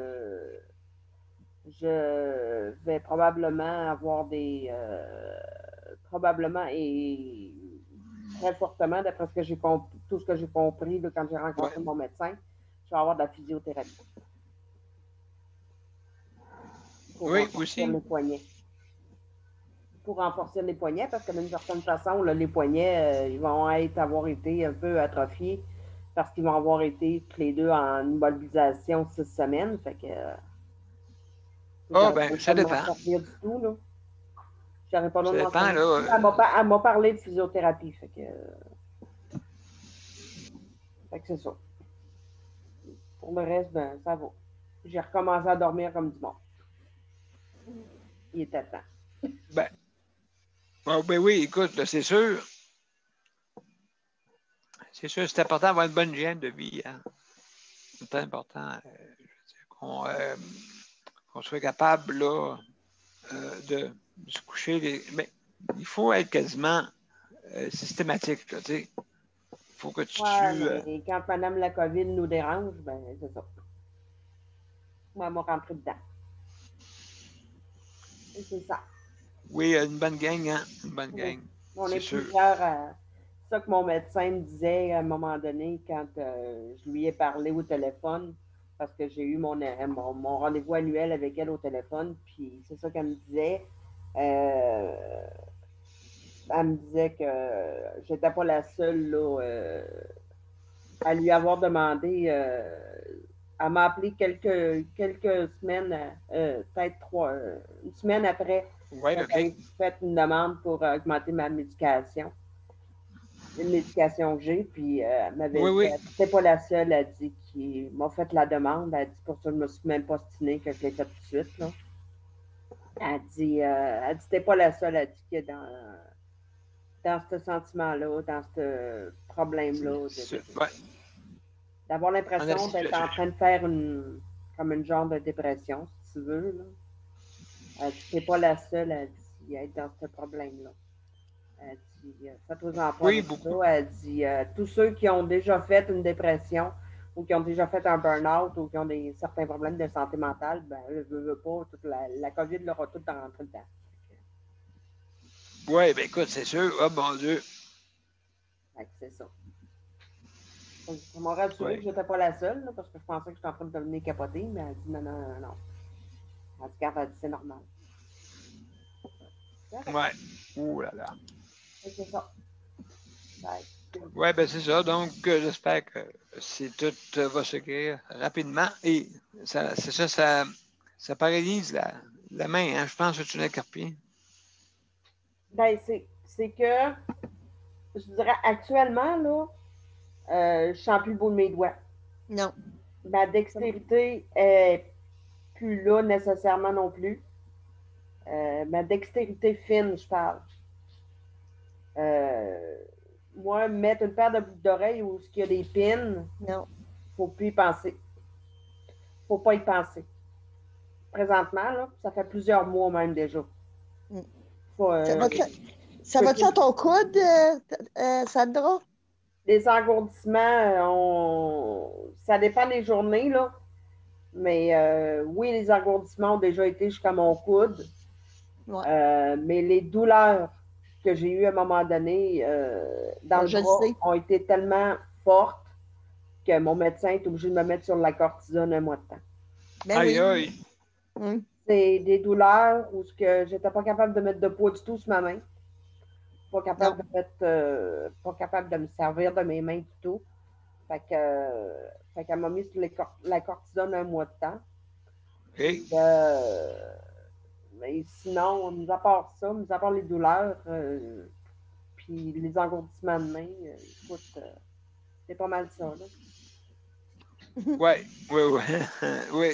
je vais probablement avoir des... probablement et très fortement, d'après ce que tout ce que j'ai compris là, quand j'ai rencontré mon médecin, je vais avoir de la physiothérapie. Pour renforcer les poignets. Pour renforcer les poignets, parce que d'une certaine façon, là, les poignets, ils vont avoir été un peu atrophiés parce qu'ils vont avoir été tous les deux en immobilisation 6 semaines. Fait que. Ben, ça dépend. Du tout, là. J'aurais pas ça dépend, là. Elle m'a parlé de physiothérapie. Fait que c'est ça. Pour le reste, ben, ça va. J'ai recommencé à dormir comme du monde. Il était temps. Ben oui, écoute, c'est sûr. C'est sûr, c'est important d'avoir une bonne hygiène de vie. Hein. C'est important qu'on soit capable là, de se coucher. Mais il faut être quasiment systématique. Là, il faut que tu mais quand Madame la COVID nous dérange, ben c'est ça. Moi, elle m'a rentré dedans. Et c'est ça. Oui, une bonne gang, hein? Une bonne gang. On est plusieurs. C'est ça que mon médecin me disait à un moment donné quand je lui ai parlé au téléphone, parce que j'ai eu mon rendez-vous annuel avec elle au téléphone, puis c'est ça qu'elle me disait. Elle me disait que j'étais pas la seule là, à lui avoir demandé. Elle m'a appelé quelques semaines, peut-être une semaine après. J'ai fait une demande pour augmenter ma médication. Une médication que j'ai, puis elle m'avait dit, c'était pas la seule, elle dit, qui m'a fait la demande. Elle dit, pour ça, je me suis même pas ostinée que je l'ai fait tout de suite. Là. Elle dit, t'es pas la seule, elle dit, qui est dans ce sentiment-là, dans ce problème-là. D'avoir l'impression d'être en train de faire comme une genre de dépression, si tu veux. Là. Elle dit, t'es pas la seule, elle dit, à être dans ce problème-là. Elle dit, faites-vous-en pas de ça. Elle dit, tous ceux qui ont déjà fait une dépression ou qui ont déjà fait un burn-out ou qui ont certains problèmes de santé mentale, ben, je veux pas, toute la COVID leur a tout rentré dedans. Oui, ben écoute, c'est sûr. Oh mon Dieu. C'est ça. Ça m'a rassuré Oui. que j'étais pas la seule, là, parce que je pensais que j'étais en train de devenir capotée, mais elle dit non, non, non, non. Elle dit, regarde, elle dit, c'est normal. Correct. Ouais. Ouh là là. Fait que c'est ça. Ben, Oui, ben c'est ça. Donc, j'espère que tout va se guérir rapidement. Et c'est ça, ça paralyse la main, hein, je pense, le tunnel carpien. ben, c'est que, je dirais, actuellement, là, je sens plus le bout de mes doigts. Non. Ma dextérité est plus là nécessairement non plus. Ma dextérité fine, je parle. Moi, mettre une paire de boucles d'oreilles où il y a des pins, Non. faut plus y penser. Faut pas y penser. Présentement, là, ça fait plusieurs mois même déjà. Mm. Faut, Ça va-tu à ton coude, Sandra? les engourdissements, ça dépend des journées, là. Mais oui, les engourdissements ont déjà été jusqu'à mon coude. Ouais. Mais les douleurs que j'ai eues à un moment donné dans le Je le bras sais. ont été tellement fortes que mon médecin est obligé de me mettre sur la cortisone un mois de temps. Ben Aïe, oui. aïe. Mm. C'est des douleurs où j'étais pas capable de mettre de poids du tout sur ma main. Pas capable Non. de mettre, pas capable de me servir de mes mains du tout. Fait qu'elle m'a mis sur la cortisone un mois de temps. Et, Mais sinon, mis à part ça, mis à part les douleurs, puis les engourdissements de main, écoute, c'est pas mal ça. Là. ouais, oui, oui, oui.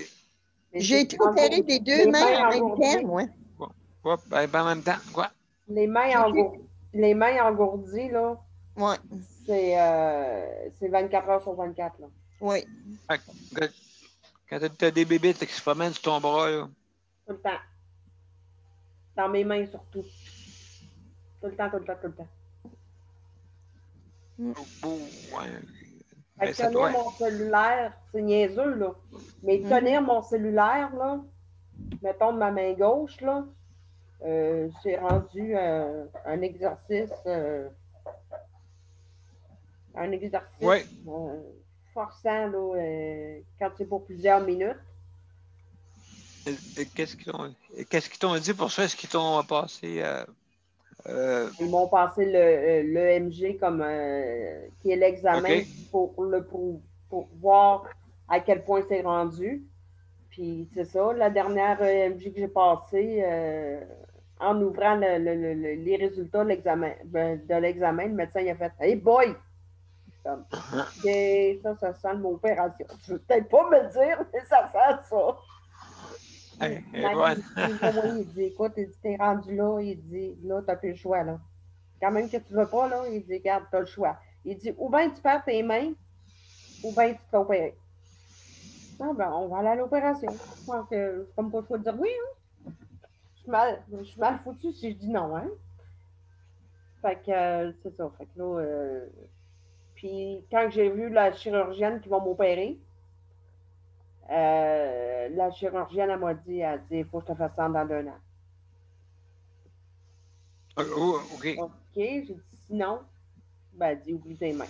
Mais J'ai été opérée des deux les mains en même engourdies, temps, moi. Ouais, ben, en même temps, quoi? les mains, J'ai été- les mains engourdies, là, Ouais. c'est 24 heures sur 24. Là. Oui. Quand t'as des bébés qui se promènent sur ton bras, là. Tout le temps. Dans mes mains surtout. Tout le temps, tout le temps, tout le temps. Ouais. Fait Ben, que ça tenir doit. mon cellulaire, c'est niaiseux, là. Mais tenir mon cellulaire, là, mettons de ma main gauche, là, c'est rendu un exercice, Ouais. forçant, là, quand c'est pour plusieurs minutes. Et qu'est-ce qu'ils t'ont dit pour ça? Est-ce qu'ils t'ont passé. Ils m'ont passé l'EMG comme qui est l'examen OK. pour voir à quel point c'est rendu. Puis c'est ça, la dernière EMG que j'ai passée, en ouvrant les résultats de l'examen, le médecin il a fait Hey boy! Comme, OK, ça sent mon opération. Tu veux peut-être pas me le dire, mais ça sent ça. Hey, Il dit, écoute, il dit, t'es rendu là, il dit, là, t'as plus le choix, là. Quand même que tu veux pas, là, il dit, regarde, t'as le choix. Il dit, ou bien tu perds tes mains, ou bien tu te fais opérer. Non, ben, on va aller à l'opération. Je pense que c'est comme pas le choix de dire oui, hein. Je suis mal foutu si je dis non, hein. Fait que, c'est ça. Fait que là, puis quand j'ai vu la chirurgienne qui va m'opérer, la chirurgienne, elle m'a dit, il faut que je te fasse ça dans 2 ans. OK. OK, j'ai dit, sinon, ben, elle dit, oublie tes mains.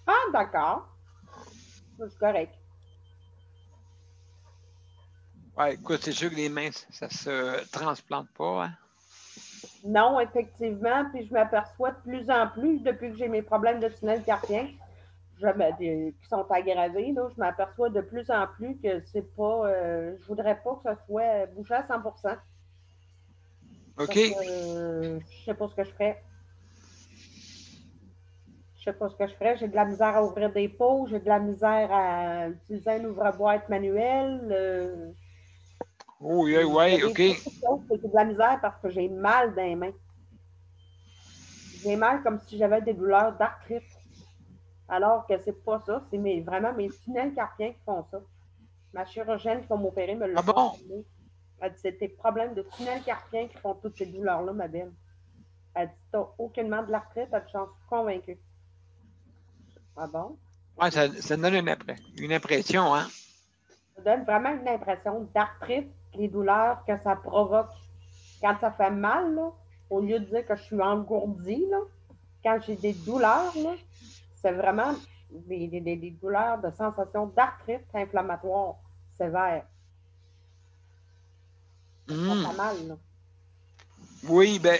Ah, d'accord. C'est correct. Ouais, écoute, c'est sûr que les mains, ça se transplante pas, hein? Non, effectivement, puis je m'aperçois de plus en plus, depuis que j'ai mes problèmes de tunnel carpien, qui sont aggravés, là, je m'aperçois de plus en plus que c'est pas, je voudrais pas que ça soit bouché à 100%. OK. Parce que, je sais pas ce que je ferais. Je sais pas ce que je ferais. J'ai de la misère à ouvrir des pots, j'ai de la misère à utiliser un ouvre-boîte manuel. Oui, Il y a ouais, des OK. petites choses que j'ai de la misère parce que j'ai mal dans les mains. J'ai mal comme si j'avais des douleurs d'arthrite. Alors que c'est pas ça, c'est vraiment mes tunnels carpiens qui font ça. Ma chirurgienne qui va m'opérer me l'a Ah bon? confirmé. Elle dit, c'est tes problèmes de tunnel carpien qui font toutes ces douleurs-là, ma belle. Elle dit, t'as aucunement de l'arthrite, elle te j'en suis convaincue. Ah bon? Ouais, ça donne une impression, hein? Ça donne vraiment une impression d'arthrite, les douleurs que ça provoque. Quand ça fait mal, là, au lieu de dire que je suis engourdie, là, quand j'ai des douleurs, là, c'est vraiment des douleurs de sensation d'arthrite inflammatoire sévère. Ça fait mal, là. Oui, ben,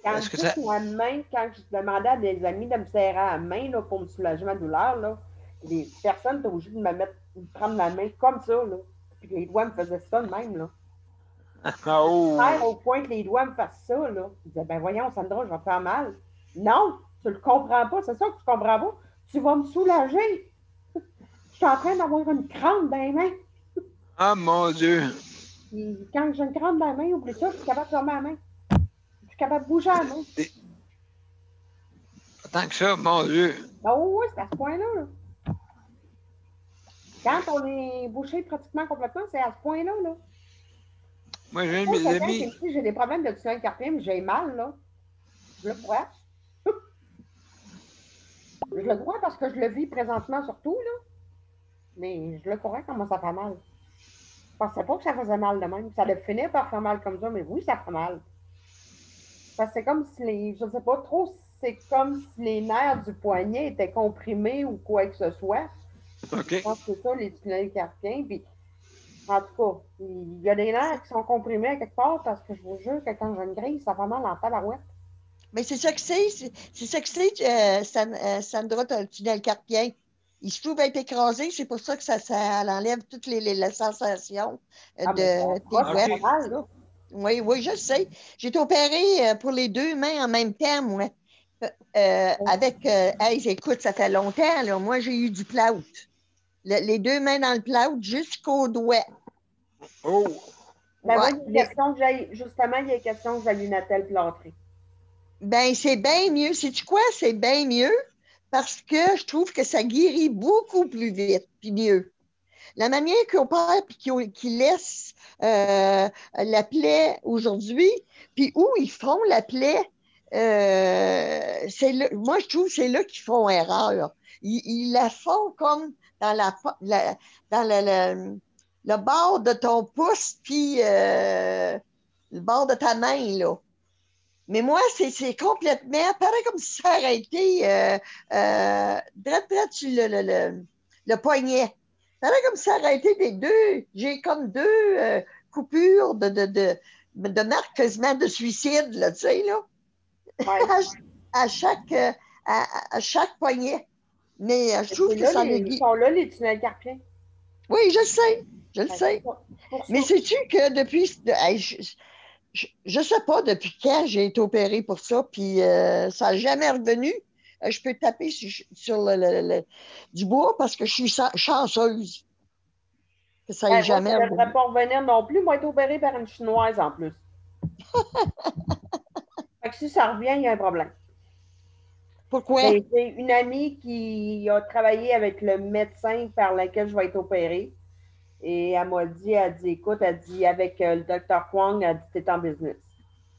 Quand est-ce que ça... la main, quand je demandais à des amis de me serrer à la main là, pour me soulager ma douleur, là, les personnes étaient obligées de prendre ma main comme ça, là. Puis les doigts me faisaient ça de même, là. Oh! Au point que les doigts me fassent ça, là. Je disais, ben voyons, Sandra, je vais te faire mal. Non, tu le comprends pas, c'est ça que tu comprends pas. Tu vas me soulager. Je suis en train d'avoir une crampe dans les mains. Ah, mon Dieu! Puis quand j'ai une crampe dans la main, oublie ça, je suis capable de fermer la main. Je suis capable de bouger la main. Tant que ça, mon Dieu! Oh oui, c'est à ce point-là, là. Quand on est bouché pratiquement complètement, c'est à ce point-là, là. Moi, j'ai un de mes amis... Si j'ai des problèmes de tunnel carpien, mais j'ai mal, là. Je le crois. Je le crois parce que je le vis présentement surtout, là. Mais je le crois comment ça fait mal. Je pensais pas que ça faisait mal de même. Ça allait finir par faire mal comme ça, mais oui, ça fait mal. Parce que c'est comme si les... Je sais pas trop, c'est comme si les nerfs du poignet étaient comprimés ou quoi que ce soit. OK. Je pense que c'est ça, les tunnels carpiens. Puis, en tout cas, il y a des nerfs qui sont comprimés à quelque part parce que je vous jure que quand j'ai une grille, ça fait mal en tabarouette. Mais c'est ça que c'est. C'est ça que c'est, Sandra, le tunnel carpien. Il se trouve être écrasé, c'est pour ça que ça enlève toutes les sensations Ah, mais de tes ça doigts. fait mal, là. Oui, oui, je sais. J'ai été opérée pour les deux mains en même temps, moi. Hey, écoute, ça fait longtemps, là. Moi, j'ai eu du plâtre. Les deux mains dans le plâtre jusqu'au doigt. Oh! Ben, Ouais, moi, il y a question que j'aille, justement, il y a question que j'aille une attelle plâtrée. ben, c'est bien mieux. Sais-tu quoi? C'est bien mieux parce que je trouve que ça guérit beaucoup plus vite puis mieux. La manière qu'on opère puis qu'ils laissent la plaie aujourd'hui, puis où ils font la plaie, moi, je trouve que c'est là qu'ils font erreur. Ils la font comme dans dans le bord de ton pouce, puis le bord de ta main, là. Mais moi, c'est complètement, pareil comme si ça aurait été direct sur le poignet. Pareil comme si ça aurait été des deux. J'ai comme deux coupures de marque quasiment de suicide, là, tu sais, là, Ouais. à chaque poignet. Mais je trouve que ça Ils sont là, les tunnels carpiens. Oui, je le sais. Je le sais. Mais sais-tu que depuis. Je ne sais pas depuis quand j'ai été opérée pour ça, puis ça n'a jamais revenu. Je peux taper sur du bois parce que je suis chanceuse que ça n'ait jamais Ça ne revenu. devrait pas revenir non plus. Moi, être opérée par une Chinoise en plus. Fait que si ça revient, il y a un problème. Pourquoi? C'est une amie qui a travaillé avec le médecin par lequel je vais être opérée. Et elle m'a dit, écoute, elle dit, avec le docteur Kwong, elle dit, t'es en business.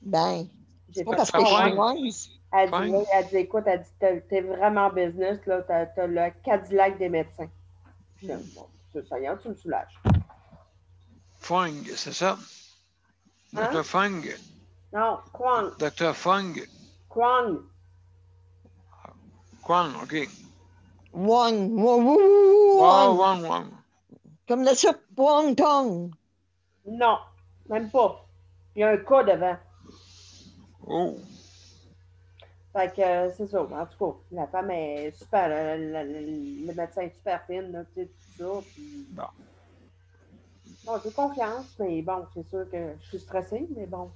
Ben, c'est pas fait parce que je suis chinoise. Elle dit, écoute, elle dit, t'es vraiment en business, là, t'as le Cadillac des médecins. Bon, ça y est, tu me soulages. Fung, c'est ça? Hein? Dr. Fung? Non, Kwong. Dr. Fung? Kwong. Kwang, OK. Wong. Wow, Wang, Wang. Comme la soupe Wong Tong. Non, même pas. Il y a un cas devant. Oh. Fait que c'est ça. En tout cas, la femme est super. Le médecin est super fine, là, tu sais, tout ça. Puis... Bon, j'ai confiance, mais bon, c'est sûr que je suis stressée, mais bon.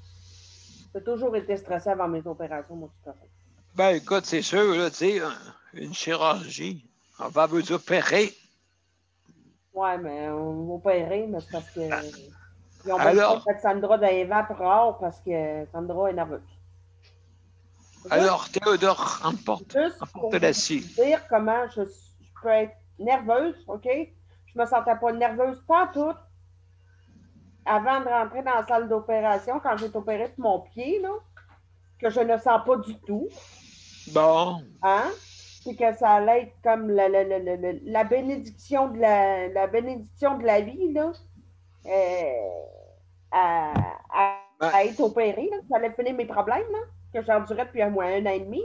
J'ai toujours été stressée avant mes opérations, moi, tout à fait. Ben, écoute, c'est sûr, là, tu sais, une chirurgie, on va vous opérer. Ouais, mais on va opérer, mais c'est parce que. Ils ont Alors, besoin de Sandra d'Eva rare parce que Sandra est nerveuse. Alors, Théodore, emporte la scie. Dire comment je peux être nerveuse, OK? Je me sentais pas nerveuse pas toute avant de rentrer dans la salle d'opération quand j'ai été opérée pour mon pied, là, que je ne sens pas du tout. Bon. Hein? Puis que ça allait être comme la bénédiction de la bénédiction de la vie, là, à être opérée, là, ça allait finir mes problèmes, là, que j'endurais depuis un an et demi.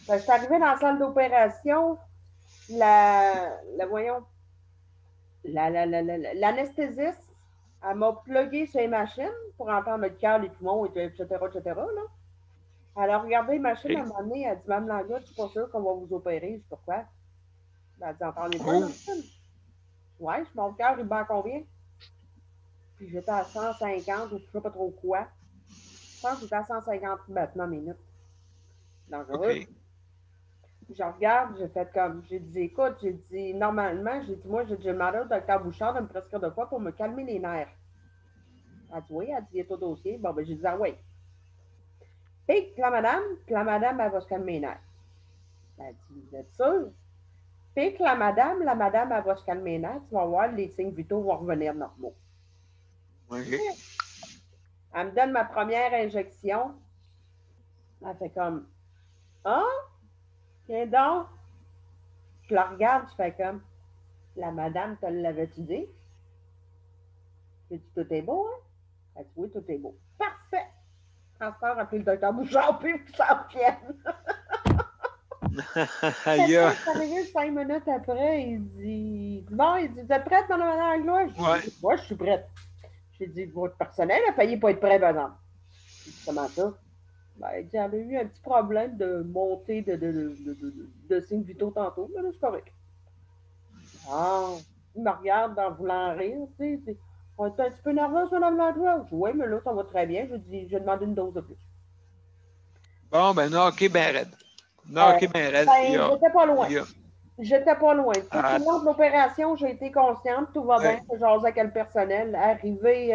Je suis arrivée dans la salle d'opération, voyons, l'anesthésiste, elle m'a plugué sur les machines pour entendre le cœur, les poumons, etc., etc. Là. Elle a regardé les machines à un moment donné, elle a dit, Mme Langlois, je ne suis pas sûre qu'on va vous opérer. Je dis, pourquoi? Elle a dit, entendez pas la machine? Ouais, mon cœur, il bat combien? Puis j'étais à 150 ou je ne sais pas trop quoi. Je pense que j'étais à 150 battements minutes. Dangereux. OK. Je regarde, j'ai fait comme, j'ai dit, écoute, j'ai dit, normalement, j'ai dit, moi, j'ai demandé au docteur Bouchard de me prescrire de quoi pour me calmer les nerfs. Elle dit, oui, elle dit, il est au dossier. Bon, ben, j'ai dit, ah oui. Puis la madame, elle va se calmer les nerfs. Elle dit, vous êtes sûr? Puis que la madame, elle va se calmer les nerfs, tu vas voir, les signes vitaux vont revenir normaux. OK. Elle me donne ma première injection. Elle fait comme, ah, viens donc. Je la regarde, je fais comme, la madame, te l'avait-tu dit? J'ai dit, tout est beau, hein? Elle dit, oui, tout est beau. Parfait! Transport, appelé le docteur Bouchard, puis que ça revienne. Aïe. C'est arrivé 5 minutes après, il dit, bon, il dit, vous êtes prête, Mme Langlois? Ouais. J'ai dit, moi, je suis prête. J'ai dit, votre personnel a failli pas être prêt, par exemple. J'ai dit, comment ça? Ben, il dit, il y avait eu un petit problème de montée de signes vitaux tantôt, mais là, c'est correct. Ah, il me regarde en voulant rire, tu sais. On est un petit peu nerveuse, Mme Langlois? Je dis, oui, mais là, ça va très bien. Je dis, j'ai demandé une dose de plus. Bon, ben, non, OK, ben raide. Non, OK, ben raide. Ben, j'étais pas loin. Il y a... J'étais pas loin. Tout Ah, le long de l'opération, j'ai été consciente, tout va bien, je jasais avec le personnel. Arrivé,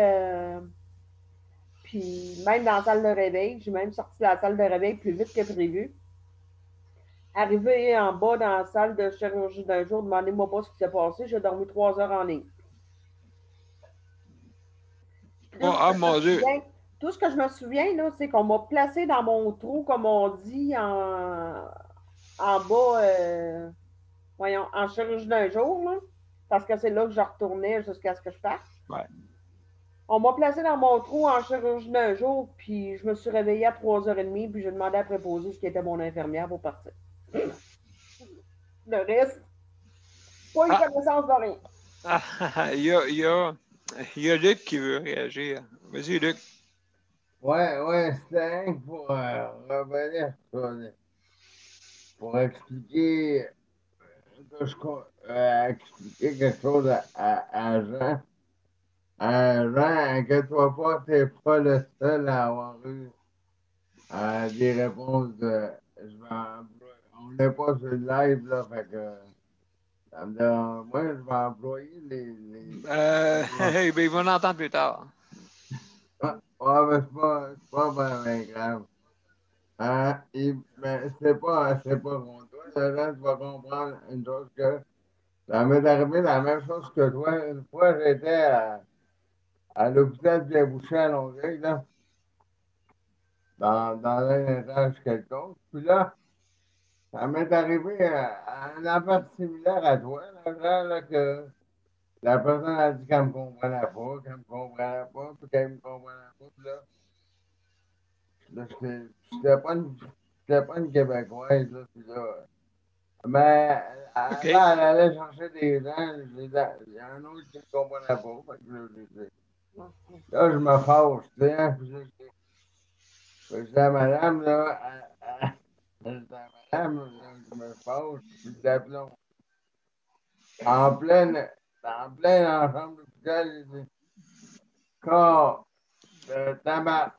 puis même dans la salle de réveil, j'ai même sorti de la salle de réveil plus vite que prévu. Arrivé en bas dans la salle de chirurgie d'un jour, demandez-moi pas ce qui s'est passé, j'ai dormi 3 heures en ligne. oh, mon Dieu. Tout ce que je me souviens, là, c'est qu'on m'a placé dans mon trou, comme on dit, en bas, voyons, en chirurgie d'un jour, là, parce que c'est là que je retournais jusqu'à ce que je parte. Ouais. On m'a placé dans mon trou en chirurgie d'un jour, puis je me suis réveillée à 3h30, puis j'ai demandé à préposer ce qui était mon infirmière pour partir. Le reste, pas une connaissance de rien. Il y a Luc qui veut réagir. Vas-y, Luc. Ouais, c'était rien que pour revenir sur pour expliquer, expliquer quelque chose à Jean. Jean, inquiète-toi pas, t'es pas le seul à avoir eu des réponses de on n'est pas sur le live, là, fait que ça me dérange. Moi, je vais employer Ben, ils vont l'entendre plus tard. Ouais, mais c'est pas bien grave. Mais c'est pas contre toi. Là, tu vas comprendre une chose que ça m'est arrivé la même chose que toi. Une fois, j'étais à l'hôpital de Boucher à Longueuil, là, dans un étage quelconque. Puis là, ça m'est arrivé à un affaire similaire à toi, là, genre, là, que la personne a dit qu'elle me comprenait pas, puis qu'elle me comprenait pas. Puis là, j'étais pas une Québécoise, là, puis là. Mais OK. là, elle allait chercher des gens, il y a un autre qui ne comprenait pas. Fait que là, je me fâche, tu sais, hein, puis je dis à madame, là, je dis à madame, là, je me fâche, puis d'aplomb. En pleine, en pleine en chambre d'hôpital, j'ai dit, quand, tabac.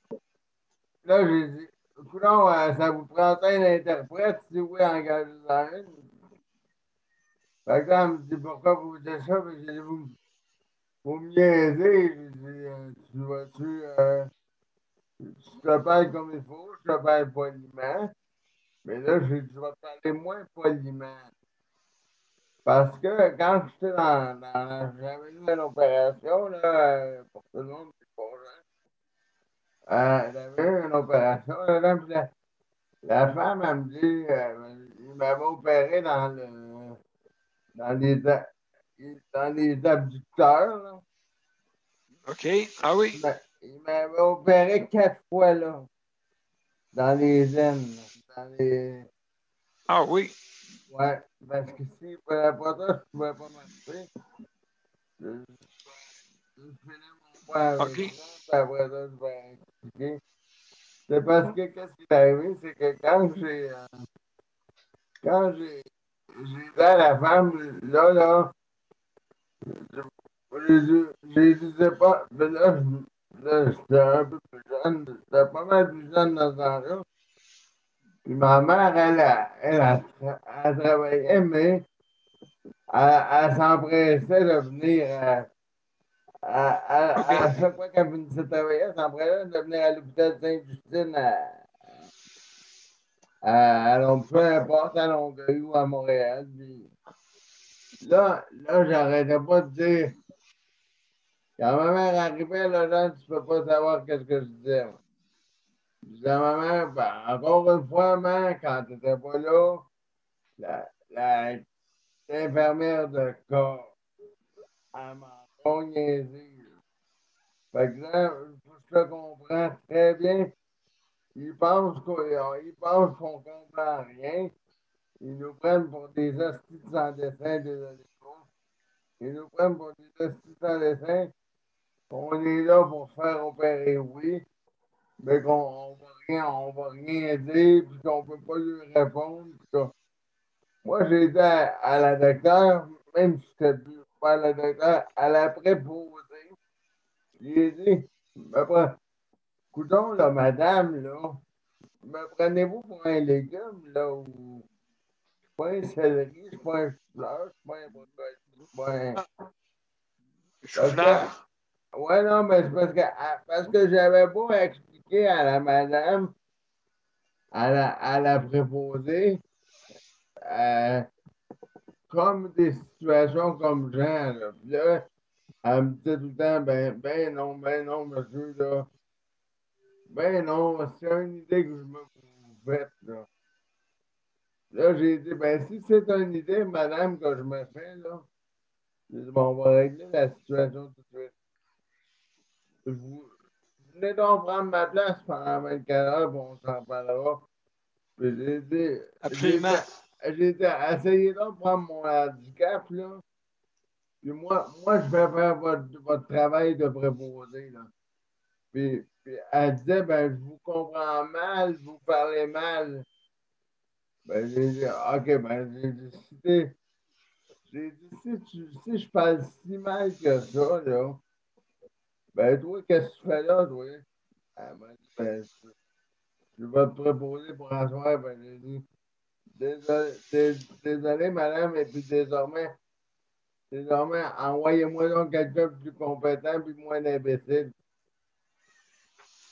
Là, j'ai dit, coudonc, ça vous prend un interprète si vous voulez engager dans une? Fait que là, elle me dit, pourquoi vous dites ça? Puis j'ai dit, vous me niaisez. J'ai dit, tu te parles comme il faut, je te parle poliment. Mais là, j'ai dit, tu vas te parler moins poliment. Parce que quand j'étais j'avais eu une opération, là, pour tout le monde, c'est pas j'avais eu une opération, là, puis la femme, elle me dit, il m'avait opéré dans les, dans les abducteurs, là. OK. Ah oui. Il m'avait opéré 4 fois, là, dans les aines, là, Ah oui. Ouais, parce que si je prenais pas ça, je pouvais pas marcher. Je, je finis mon point avec OK. ça, puis après ça, je vais expliquer. C'est parce que qu'est-ce qui est arrivé, c'est que quand j'ai dit à la femme, là, j'ai dit, c'est pas, mais là, j'étais un peu plus jeune, j'étais pas mal plus jeune dans ce temps-là. Puis ma mère, elle travaillait, mais elle s'empressait de venir OK. à chaque fois qu'elle finissait de travailler, elle s'empressait de venir à l'hôpital Sainte-Justine peu importe, à Longueuil ou à Montréal. Puis là, j'arrêtais pas de dire, quand ma mère arrivait, là, tu peux pas savoir qu'est-ce que je disais. Moi. Je disais à ma mère, ben, encore une fois, maman, quand tu n'étais pas là, la l'infirmière de corps, elle m'a pas niaisé. Fait que là, je te comprends très bien. Ils pensent qu'on comprend rien. Ils nous prennent pour des hosties sans dessin, désolé. Ils nous prennent pour des hosties sans dessin. On est là pour se faire opérer, oui, mais on va rien dire, puis qu'on peut pas lui répondre. Moi, j'ai été à la docteur, même si c'était plus pas à la docteur, à la préposée. J'ai dit, coudonc, là, madame, là, me prenez-vous pour un légume, là, ou je suis pas un céleri, je suis pas un fleur, je suis pas un brocoli, je suis pas un... Parce Chou-fleur. ouais, non, mais c'est parce que j'avais beau expliquer à la madame, à la préposée, euh, comme des situations comme genre, là. Puis là, elle me disait tout le temps, ben non, monsieur, là. Ben non, c'est une idée que je me fais, là. Là, j'ai dit, ben si c'est une idée, madame, que je me fais, là, j'ai dit, bon, on va régler la situation tout de suite. Vous venez donc prendre ma place pendant 24 heures, puis on s'en parlera. Puis Absolument. j'ai dit, essayez donc de prendre mon handicap, là. Puis moi, je vais faire votre travail de préposé, là. Puis elle disait, ben, je vous comprends mal, vous parlez mal. Ben, j'ai dit, OK, ben, j'ai dit, si je parle si mal que ça, là, ben, toi, qu'est-ce que tu fais là, toi? Elle m'a dit, ben, je vais te proposer pour un soir. Ben, j'ai dit, désolé, madame, et puis désormais, envoyez-moi donc quelqu'un de plus compétent puis moins imbécile.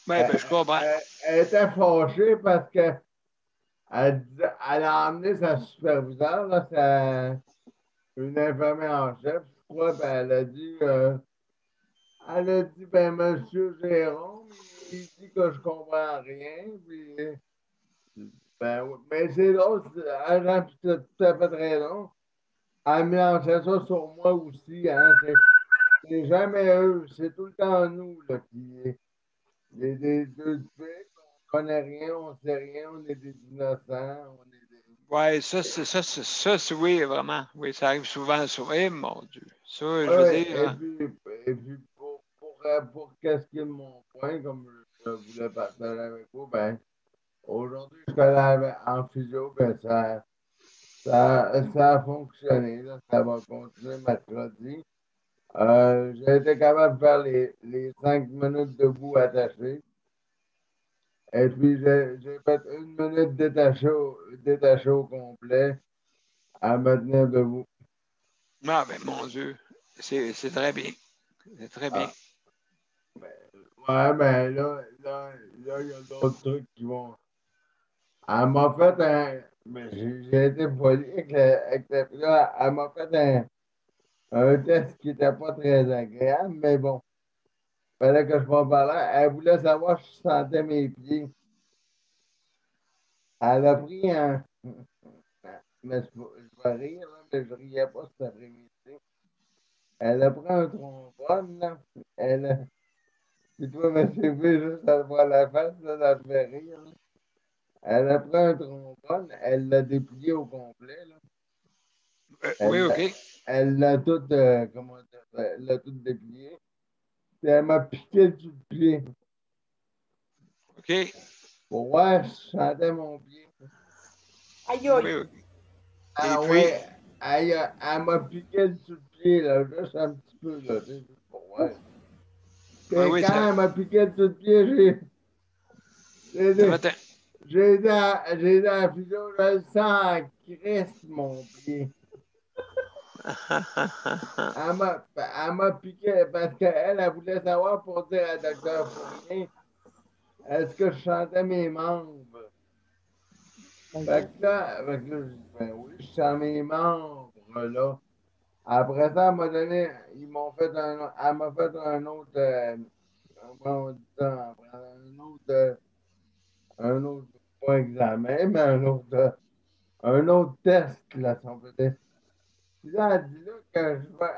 Oui, Elle, ben, je comprends. elle était fâchée parce que elle a emmené sa superviseure, là, une infirmière en chef, je crois, puis elle a dit, ben, monsieur Jérôme, il dit que je comprends rien, puis, ben, oui. Mais c'est drôle, elle a tout à fait raison. Elle me lançait ça sur moi aussi, hein, c'est jamais eux, c'est tout le temps nous, là, des deux filles, on connaît rien, on sait rien, on est des innocents, on est des... Oui, ça, oui, vraiment. Oui, ça arrive souvent, ça. Eh, mon Dieu. Ça, je veux Ouais, dire, et puis pour qu'est-ce qui est de mon point, comme je voulais partager avec vous, ben, aujourd'hui, je suis allé en physio, ben, ça a fonctionné, là, ça va continuer mercredi. J'ai été capable de faire les 5 minutes debout attachées. Et puis, j'ai fait 1 minute détaché au complet à me tenir debout. ah, ben, mon Dieu. C'est très bien. C'est très bien. Ah, ben, ouais, ben là, il y a d'autres trucs qui vont. Elle m'a fait un. Mais j'ai été poli avec la là, elle m'a fait un test qui n'était pas très agréable, mais bon, il fallait que je m'en parle. Elle voulait savoir si je sentais mes pieds. Elle a pris un. Mais je vais rire, là, mais je riais pas cet après-midi. Elle a pris un trombone, là. Si toi, M. V, juste à te voir la face, là, ça te fait rire, là. Elle a pris un trombone, elle l'a déplié au complet, là. Oui, OK. Elle l'a tout, comment dire, elle l'a tout déplié. Puis elle m'a piqué sur le pied. OK. Pour voir si je sentais mon pied. Aïe, Oui, aïe. OK. Ah puis? ouais, elle m'a piqué sur le pied, là, juste un petit peu, là, tu sais, juste pour voir. Puis Oui, quand elle m'a piqué sur le pied, j'ai ça dit, fait j'ai dit à la physio, je le sens en Christ, mon pied. Elle m'a piqué parce qu'elle voulait savoir pour dire à docteur Fournier, est-ce que je sentais mes membres? Fait que là, j'ai dit, ben oui, je sens mes membres, là. Après ça, elle m'a fait un autre, comment on dit ça, un autre, pas examen, mais un autre test, là, si on peut dire. Puis là, elle dit là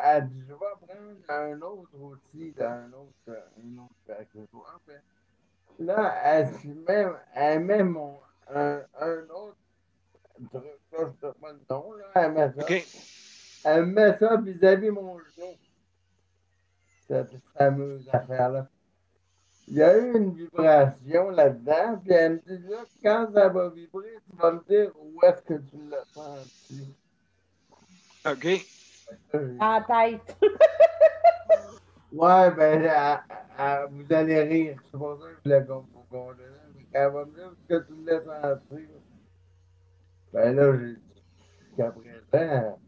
elle dit, je vais prendre un autre aussi, là, un autre accessoire. Puis là, elle met un autre truc, là, je ne sais pas le nom, là, elle met ça. OK. Elle met ça vis-à-vis mon genou, cette fameuse affaire-là. Il y a eu une vibration là-dedans, puis elle me dit là, quand ça va vibrer, tu vas me dire où est-ce que tu l'as senti. OK. En tête. Ouais, ben, vous allez rire. C'est pour ça que je l'ai vous condamner. Elle va me dire ce que tu l'as senti. Ben là, j'ai dit, jusqu'à présent,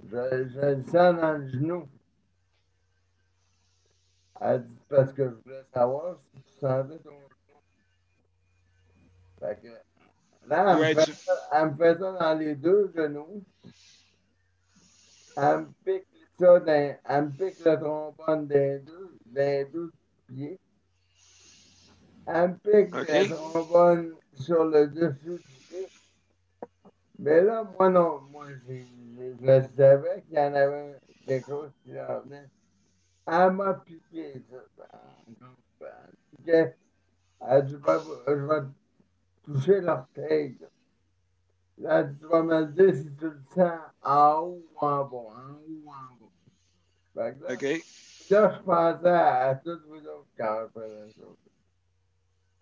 je le sens dans le genou. Elle dit, parce que je voulais savoir si tu sentais ton genou. Fait que là, Ouais, elle me fait ça dans les deux genoux. Elle me pique ça elle me pique le trombone dans les deux pieds. Elle me pique le OK. trombone sur le dessus du pied. Mais là, moi non, je savais qu'il y en avait quelque chose qui en venait. Elle m'a piqué, ça. Elle a dit, je vais te toucher l'orteil. Là, tu vas me dire si tu le sens en haut ou en bas, en haut ou en bas. Fait que OK. là, je pensais à toutes vous autres quand je faisais ça.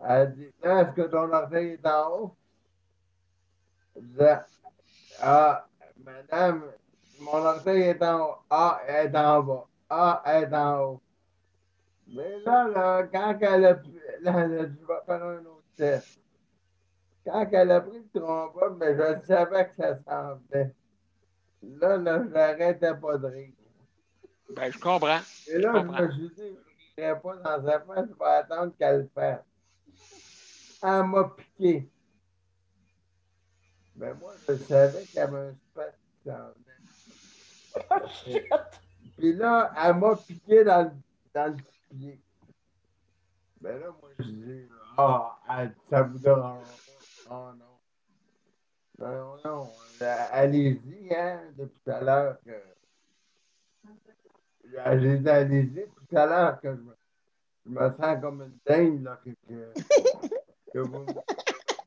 Elle a dit, là, est-ce que ton orteil est en haut? Je disais, ah, madame, mon orteil est en haut. Ah, elle est en bas. Ah, elle est en haut. Mais là, quand elle a pris, là, elle a dit, je vais faire un autre test. Quand elle a pris le trombone, mais je savais que ça s'en venait. Là, je n'arrêtais pas de rire. Ben, je comprends. Et Je là, je comprends. me suis dit, je ne rirai pas dans sa face, je vais attendre qu'elle le fasse. Elle m'a piqué. Mais moi, je savais qu'il y avait un spot qui s'en venait. Puis là, elle m'a piqué dans le petit pied. Ben là, moi, je dis, ah, ça vous dérange pas. Oh non. Non, non, allez-y, hein, depuis tout à l'heure que. J'ai dit, allez-y, depuis tout à l'heure que je me sens comme une dinde, là, que vous me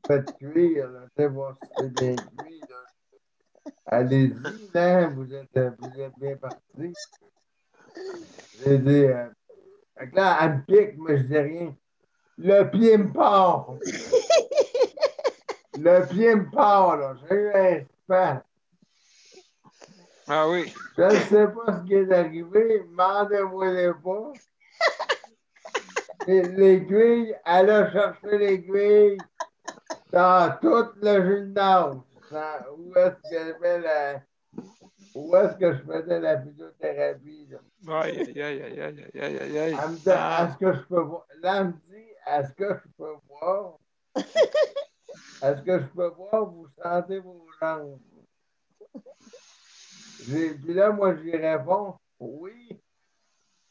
faites cuire, là, tu sais, voir si c'est bien cuit, là. Allez-y, là, vous êtes bien partis. J'ai dit, fait que là, elle me pique, mais je dis rien. Le pied me part. Le pied me part, là. J'ai eu un spasme. Ah oui. Je ne sais pas ce qui est arrivé, demandez-moi pas. L'aiguille, elle a cherché l'aiguille dans tout le gymnase. Où est-ce que je faisais la physiothérapie, là. Aïe, aïe, aïe, aïe, aïe, aïe, aïe, aïe. Elle me dit, Ah. est-ce que je peux voir? Là, elle me dit, est-ce que je peux voir? Est-ce que je peux voir? Vous sentez vos jambes? Puis là, moi, j'y réponds, oui,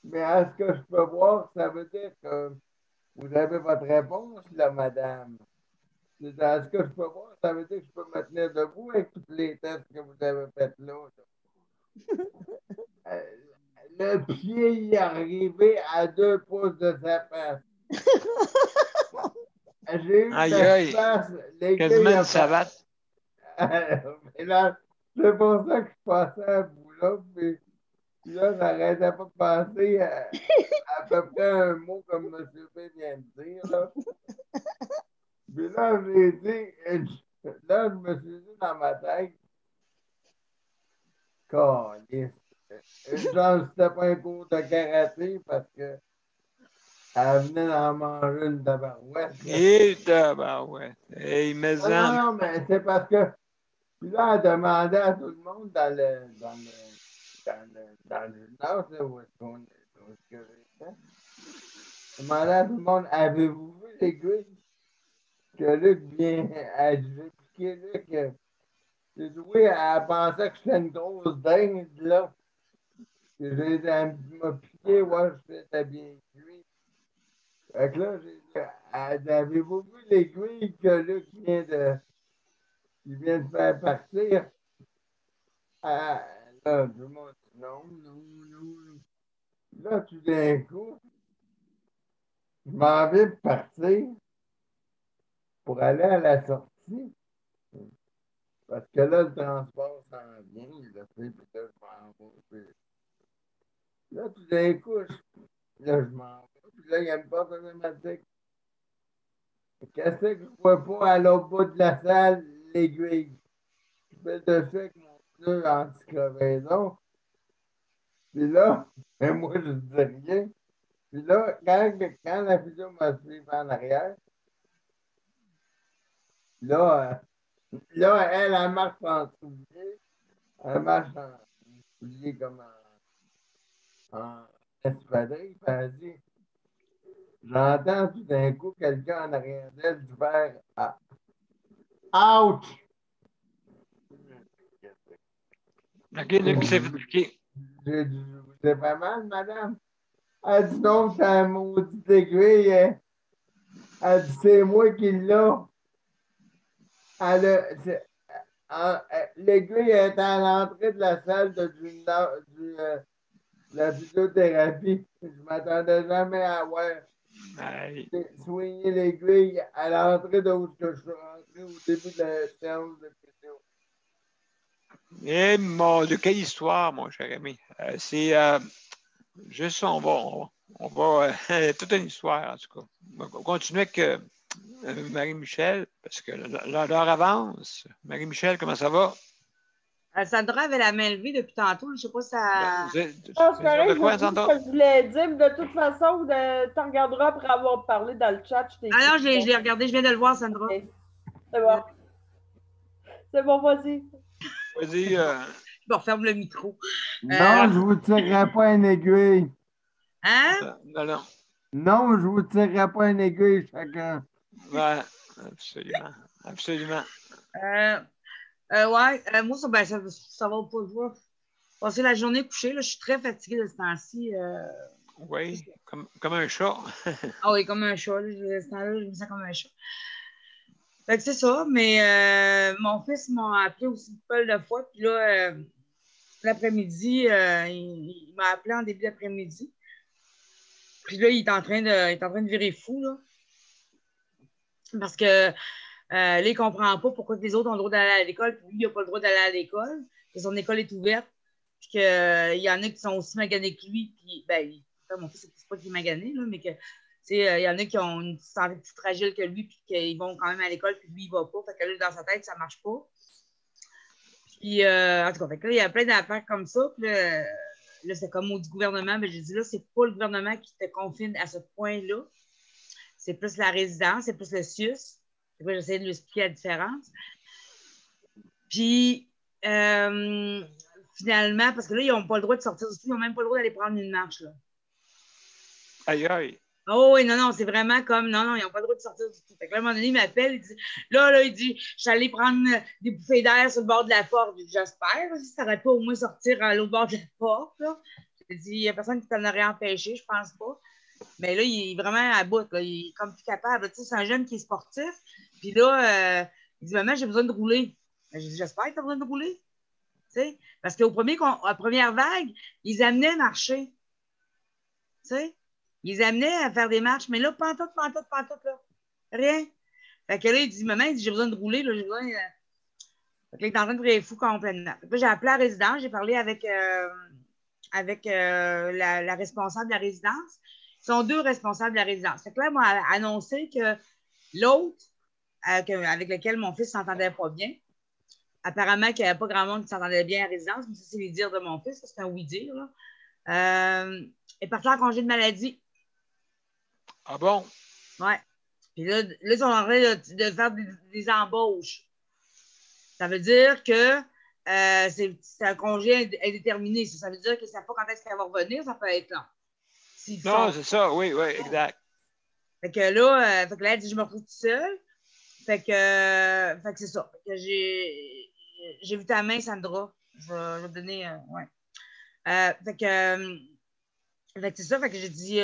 mais est-ce que je peux voir? Ça veut dire que vous avez votre réponse, là, madame. Est-ce que je peux voir? Ça veut dire que je peux me tenir debout avec tous les tests que vous avez faits là. Euh, Le pied y est arrivé à 2 pouces de sa face. J'ai eu Aïe, aïe. l'espace, l'aiguille Quasiment a une fait. savate. Et là, C'est pour ça que je passais à bout-là. Puis là, j'arrêtais pas de penser à peu près un mot comme M. P vient de dire. Là. Puis là, j'ai dit, là, je me suis dit dans ma tête, câlisse. Genre, c'était pas un cours de karaté parce que elle venait d'en manger une tabarouette. Et tabarouette. Hey, mais Non, mais c'est parce que. Puis là, elle demandait à tout le monde dans le nord, là, où est-ce que j'étais. Elle demandait à tout le monde, avez-vous vu l'aiguille que Luc vient à expliquer là que j'ai dit oui, elle pensait que j'étais une grosse dingue, là. Elle m'a piqué, ouais, j'étais bien cuit. Fait que là, j'ai dit, avez-vous vu l'aiguille que Luc vient de faire partir? Ah, là, tout le monde dit non, non, non, non. Là, tout d'un coup, je m'en vais partir pour aller à la sortie. Parce que là, le transport s'en vient, là, tu sais, puis là, je m'en vais. Puis là, tout d'un coup, là, je m'en vais. Puis là, il y a une porte automatique. Qu'est-ce que je vois pas à l'autre bout de la salle, l'aiguille? Je fais dessus avec mon pneu anti-crevaison. Puis là, moi, je dis rien. Puis là, quand la physio m'a suivi en arrière, là, elle marche en soulier. Elle marche en soulier comme en espadrille. Puis elle dit, j'entends tout d'un coup quelqu'un en arrière d'elle du faire Ouch! OK, Luc s'est fait piquer. J'ai dit, c'est pas mal, madame. Elle dit non, c'est un maudit aiguille. Elle dit, c'est moi qui l'ai. L'aiguille est à l'entrée de la salle de la physiothérapie. Je ne m'attendais jamais à voir Aïe. soigner l'aiguille à l'entrée de où je suis rentré au début de la séance de physio. Eh mon Dieu, quelle histoire, mon cher ami. C'est juste, on va toute une histoire, en tout cas. On va continuer avec Marie-Michel, parce que l'heure avance. Marie-Michel, comment ça va? Sandra avait la main levée depuis tantôt. Je ne sais pas si ça. Ah, c'est correct, de je quoi, me dis ce Sandra? que je voulais dire, mais de toute façon, tu regarderas après avoir parlé dans le chat. Ah non, je l'ai regardé, je viens de le voir, Sandra. Okay. C'est bon. C'est bon, vas-y. Vas-y. Je me referme le micro. Non, je ne vous tirerai pas une aiguille. Hein? Non. Non, je ne vous tirerai pas une aiguille chacun. Ouais, absolument. Absolument. Ouais, moi, ça va pas. Je vais passer la journée couchée. Là, je suis très fatiguée de ce temps-ci. Oui, comme un chat. Ah oui, comme un chat. Là, ce temps-là, je me sens comme un chat. Fait que c'est ça, mais mon fils m'a appelé aussi une foule de fois. Puis là, l'après-midi, il m'a appelé en début d'après-midi. Puis là, il est en train de virer fou, là. Parce que là, il ne comprend pas pourquoi les autres ont le droit d'aller à l'école, puis lui, il n'a pas le droit d'aller à l'école. Que son école est ouverte. Puis qu'il y en a qui sont aussi maganés que lui. Puis, ben, mon fils, c'est pas qu'il est magané, là, mais que, il y en a qui ont une santé plus fragile que lui, puis qu'ils vont quand même à l'école, puis lui, il ne va pas. Fait que là, dans sa tête, ça ne marche pas. Puis, en tout cas, fait que là, il y a plein d'affaires comme ça. Puis là, c'est comme au du gouvernement. Mais j'ai dit, là, c'est pas le gouvernement qui te confine à ce point-là. C'est plus la résidence, c'est plus le CIUS. J'essaie de lui expliquer la différence. Puis, finalement, parce que là, ils n'ont pas le droit de sortir du tout, ils n'ont même pas le droit d'aller prendre une marche. Là. Aïe, aïe. Oh oui, non, c'est vraiment comme, non, ils n'ont pas le droit de sortir du tout. Fait que là, à un moment donné, il m'appelle, il dit, il dit, je suis allé prendre des bouffées d'air sur le bord de la porte. J'espère, si ça n'aurait pas au moins sortir à l'autre bord de la porte. Là. J'ai dit, il n'y a personne qui t'en aurait empêché, je pense pas. Mais là, il est vraiment à bout, là. Il est comme plus capable. Tu sais, c'est un jeune qui est sportif. Puis là, il dit, maman, j'ai besoin de rouler. J'ai dit, j'espère que tu as besoin de rouler. Tu sais, parce qu'à la première vague, ils amenaient à marcher. Tu sais, ils amenaient à faire des marches. Mais là, pantoute, là. Rien. Fait que là, il dit, maman, j'ai besoin de rouler, là, j'ai besoin. Fait que là, il est en train de travailler fou complètement. Fait que là, j'ai appelé la résidence, j'ai parlé avec la responsable de la résidence. Ils sont 2 responsables de la résidence. Fait que là, elle m'a annoncé que l'autre, avec lequel mon fils ne s'entendait pas bien, apparemment qu'il n'y avait pas grand monde qui s'entendait bien à la résidence, mais ça, c'est les dires de mon fils, c'est un oui-dire, est parti en congé de maladie. Ah bon? Ouais. Puis là, ils sont en train de faire des embauches. Ça veut dire que c'est un congé indéterminé. Ça veut dire qu'ils ne savent pas quand est-ce qu'elle va revenir, ça peut être là. Non, c'est ça, oui, exact. Fait que là, elle dit, je me retrouve toute seule. Fait que c'est ça. Fait que j'ai vu ta main, Sandra. Je vais te donner. Ouais. Fait que c'est ça. Fait que j'ai dit.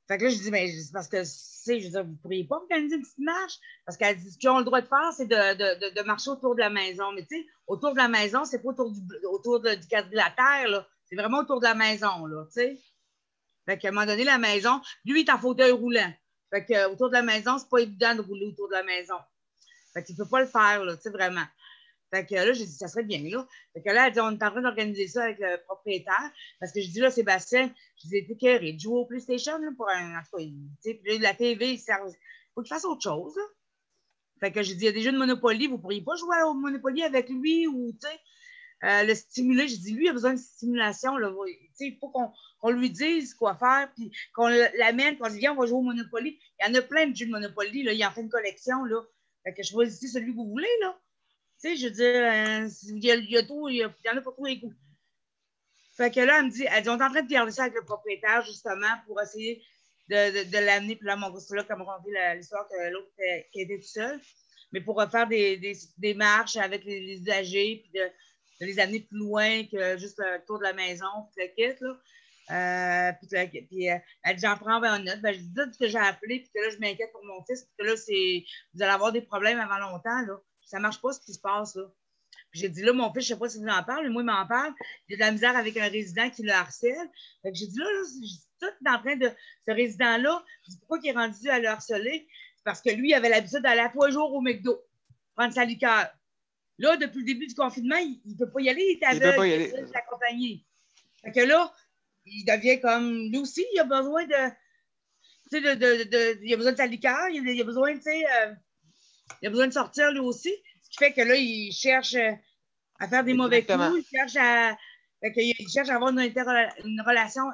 Fait que là, je dis, mais c'est parce que, je veux dire, vous ne pourriez pas organiser une petite marche? Parce qu'elle dit, ce qu'ils ont le droit de faire, c'est de marcher autour de la maison. Mais tu sais, autour de la maison, c'est pas autour du quadrilatère, là. C'est vraiment autour de la maison, là, tu sais. Fait qu'à un moment donné, la maison, lui, il est en fauteuil roulant. Fait que autour de la maison, c'est pas évident de rouler autour de la maison. Fait qu'il peut pas le faire, là, tu sais, vraiment. Fait que là, j'ai dit, ça serait bien, là. Fait que là, elle dit, on est en train d'organiser ça avec le propriétaire. Parce que je dis, là, Sébastien, je dis, t'es carré de jouer au PlayStation, là, pour un. En tout cas, tu sais, puis là, la TV, il faut qu'il fasse autre chose, là. Fait que j'ai dit, il y a des jeux de Monopoly, vous pourriez pas jouer au Monopoly avec lui ou, tu sais, le stimuler. J'ai dit, lui, il a besoin de stimulation, là. Tu sais, il faut qu'on lui dise quoi faire, puis qu'on l'amène, qu'on dit, viens, on va jouer au Monopoly. Il y en a plein de jeux de Monopoly, là. Il en fait une collection, là. Fait que choisissez celui que vous voulez, là. Tu sais, je veux dire, il y en a pour tous les coups. Fait que là, elle dit, on est en train de regarder ça avec le propriétaire, justement, pour essayer de l'amener. Puis là, mon gars, comme on dit l'histoire que l'autre qui était tout seul, mais pour refaire des marches avec les usagers, puis de les amener plus loin que juste le tour de la maison, puis le kit, là. Puis elle dit, j'en prends en note. Ben, je dis que j'ai appelé, puis que là, je m'inquiète pour mon fils, puis que là, vous allez avoir des problèmes avant longtemps, là. Ça ne marche pas ce qui se passe, là. Puis j'ai dit, là, mon fils, je ne sais pas si vous en parlez, mais moi, il m'en parle. Il y a de la misère avec un résident qui le harcèle. Fait que j'ai dit, là, tout est en train de. Ce résident-là, je dis, pourquoi il est rendu à le harceler? C'est parce que lui, il avait l'habitude d'aller à 3 jours au McDo, prendre sa liqueur. Là, depuis le début du confinement, il ne peut pas y aller, il est aveugle, il peut pas y aller. Il est accompagné. Fait que là, il devient comme. Lui aussi, il a besoin de. Tu sais, il a besoin de sa liqueur, il a besoin, tu sais. Il a besoin de sortir lui aussi. Ce qui fait que là, il cherche à faire des mauvais coups. Il cherche à avoir une interrelation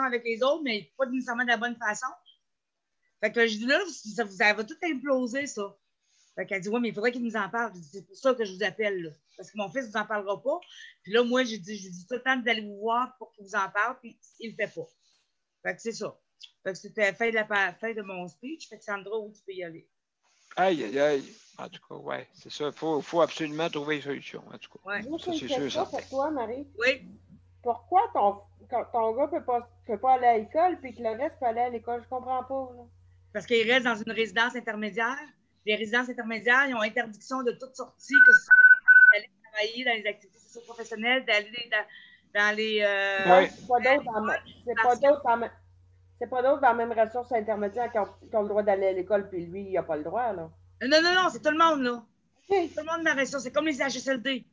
avec les autres, mais pas nécessairement de la bonne façon. Fait que là, je dis là, ça va tout imploser, ça. Fait qu'elle dit, ouais, mais il faudrait qu'il nous en parle. C'est pour ça que je vous appelle, là. Parce que mon fils ne vous en parlera pas. Puis là, moi, je dis tout le temps d'aller vous voir pour qu'il vous en parle, puis il ne le fait pas. Fait que c'est ça. Fait que c'était fin de mon speech. Fait que Sandra, où tu peux y aller? Aïe, aïe, aïe. En tout cas, oui, c'est ça. Il faut absolument trouver une solution. En tout cas, ouais. Ça, c'est sûr. Pour toi, Marie. Oui. Pourquoi ton gars peut pas aller à l'école puis que le reste peut aller à l'école? Je comprends pas. Là. Parce qu'il reste dans une résidence intermédiaire. Les résidences intermédiaires, ils ont interdiction de toute sortie, que ce soit d'aller travailler dans les activités socio-professionnelles, d'aller dans les. Oui. C'est pas d'autres dans la même ressource intermédiaire qui ont le droit d'aller à l'école, puis lui, il n'a pas le droit, là. Non, c'est tout le monde, là. Okay. Tout le monde dans la ressource. C'est comme les CHSLD.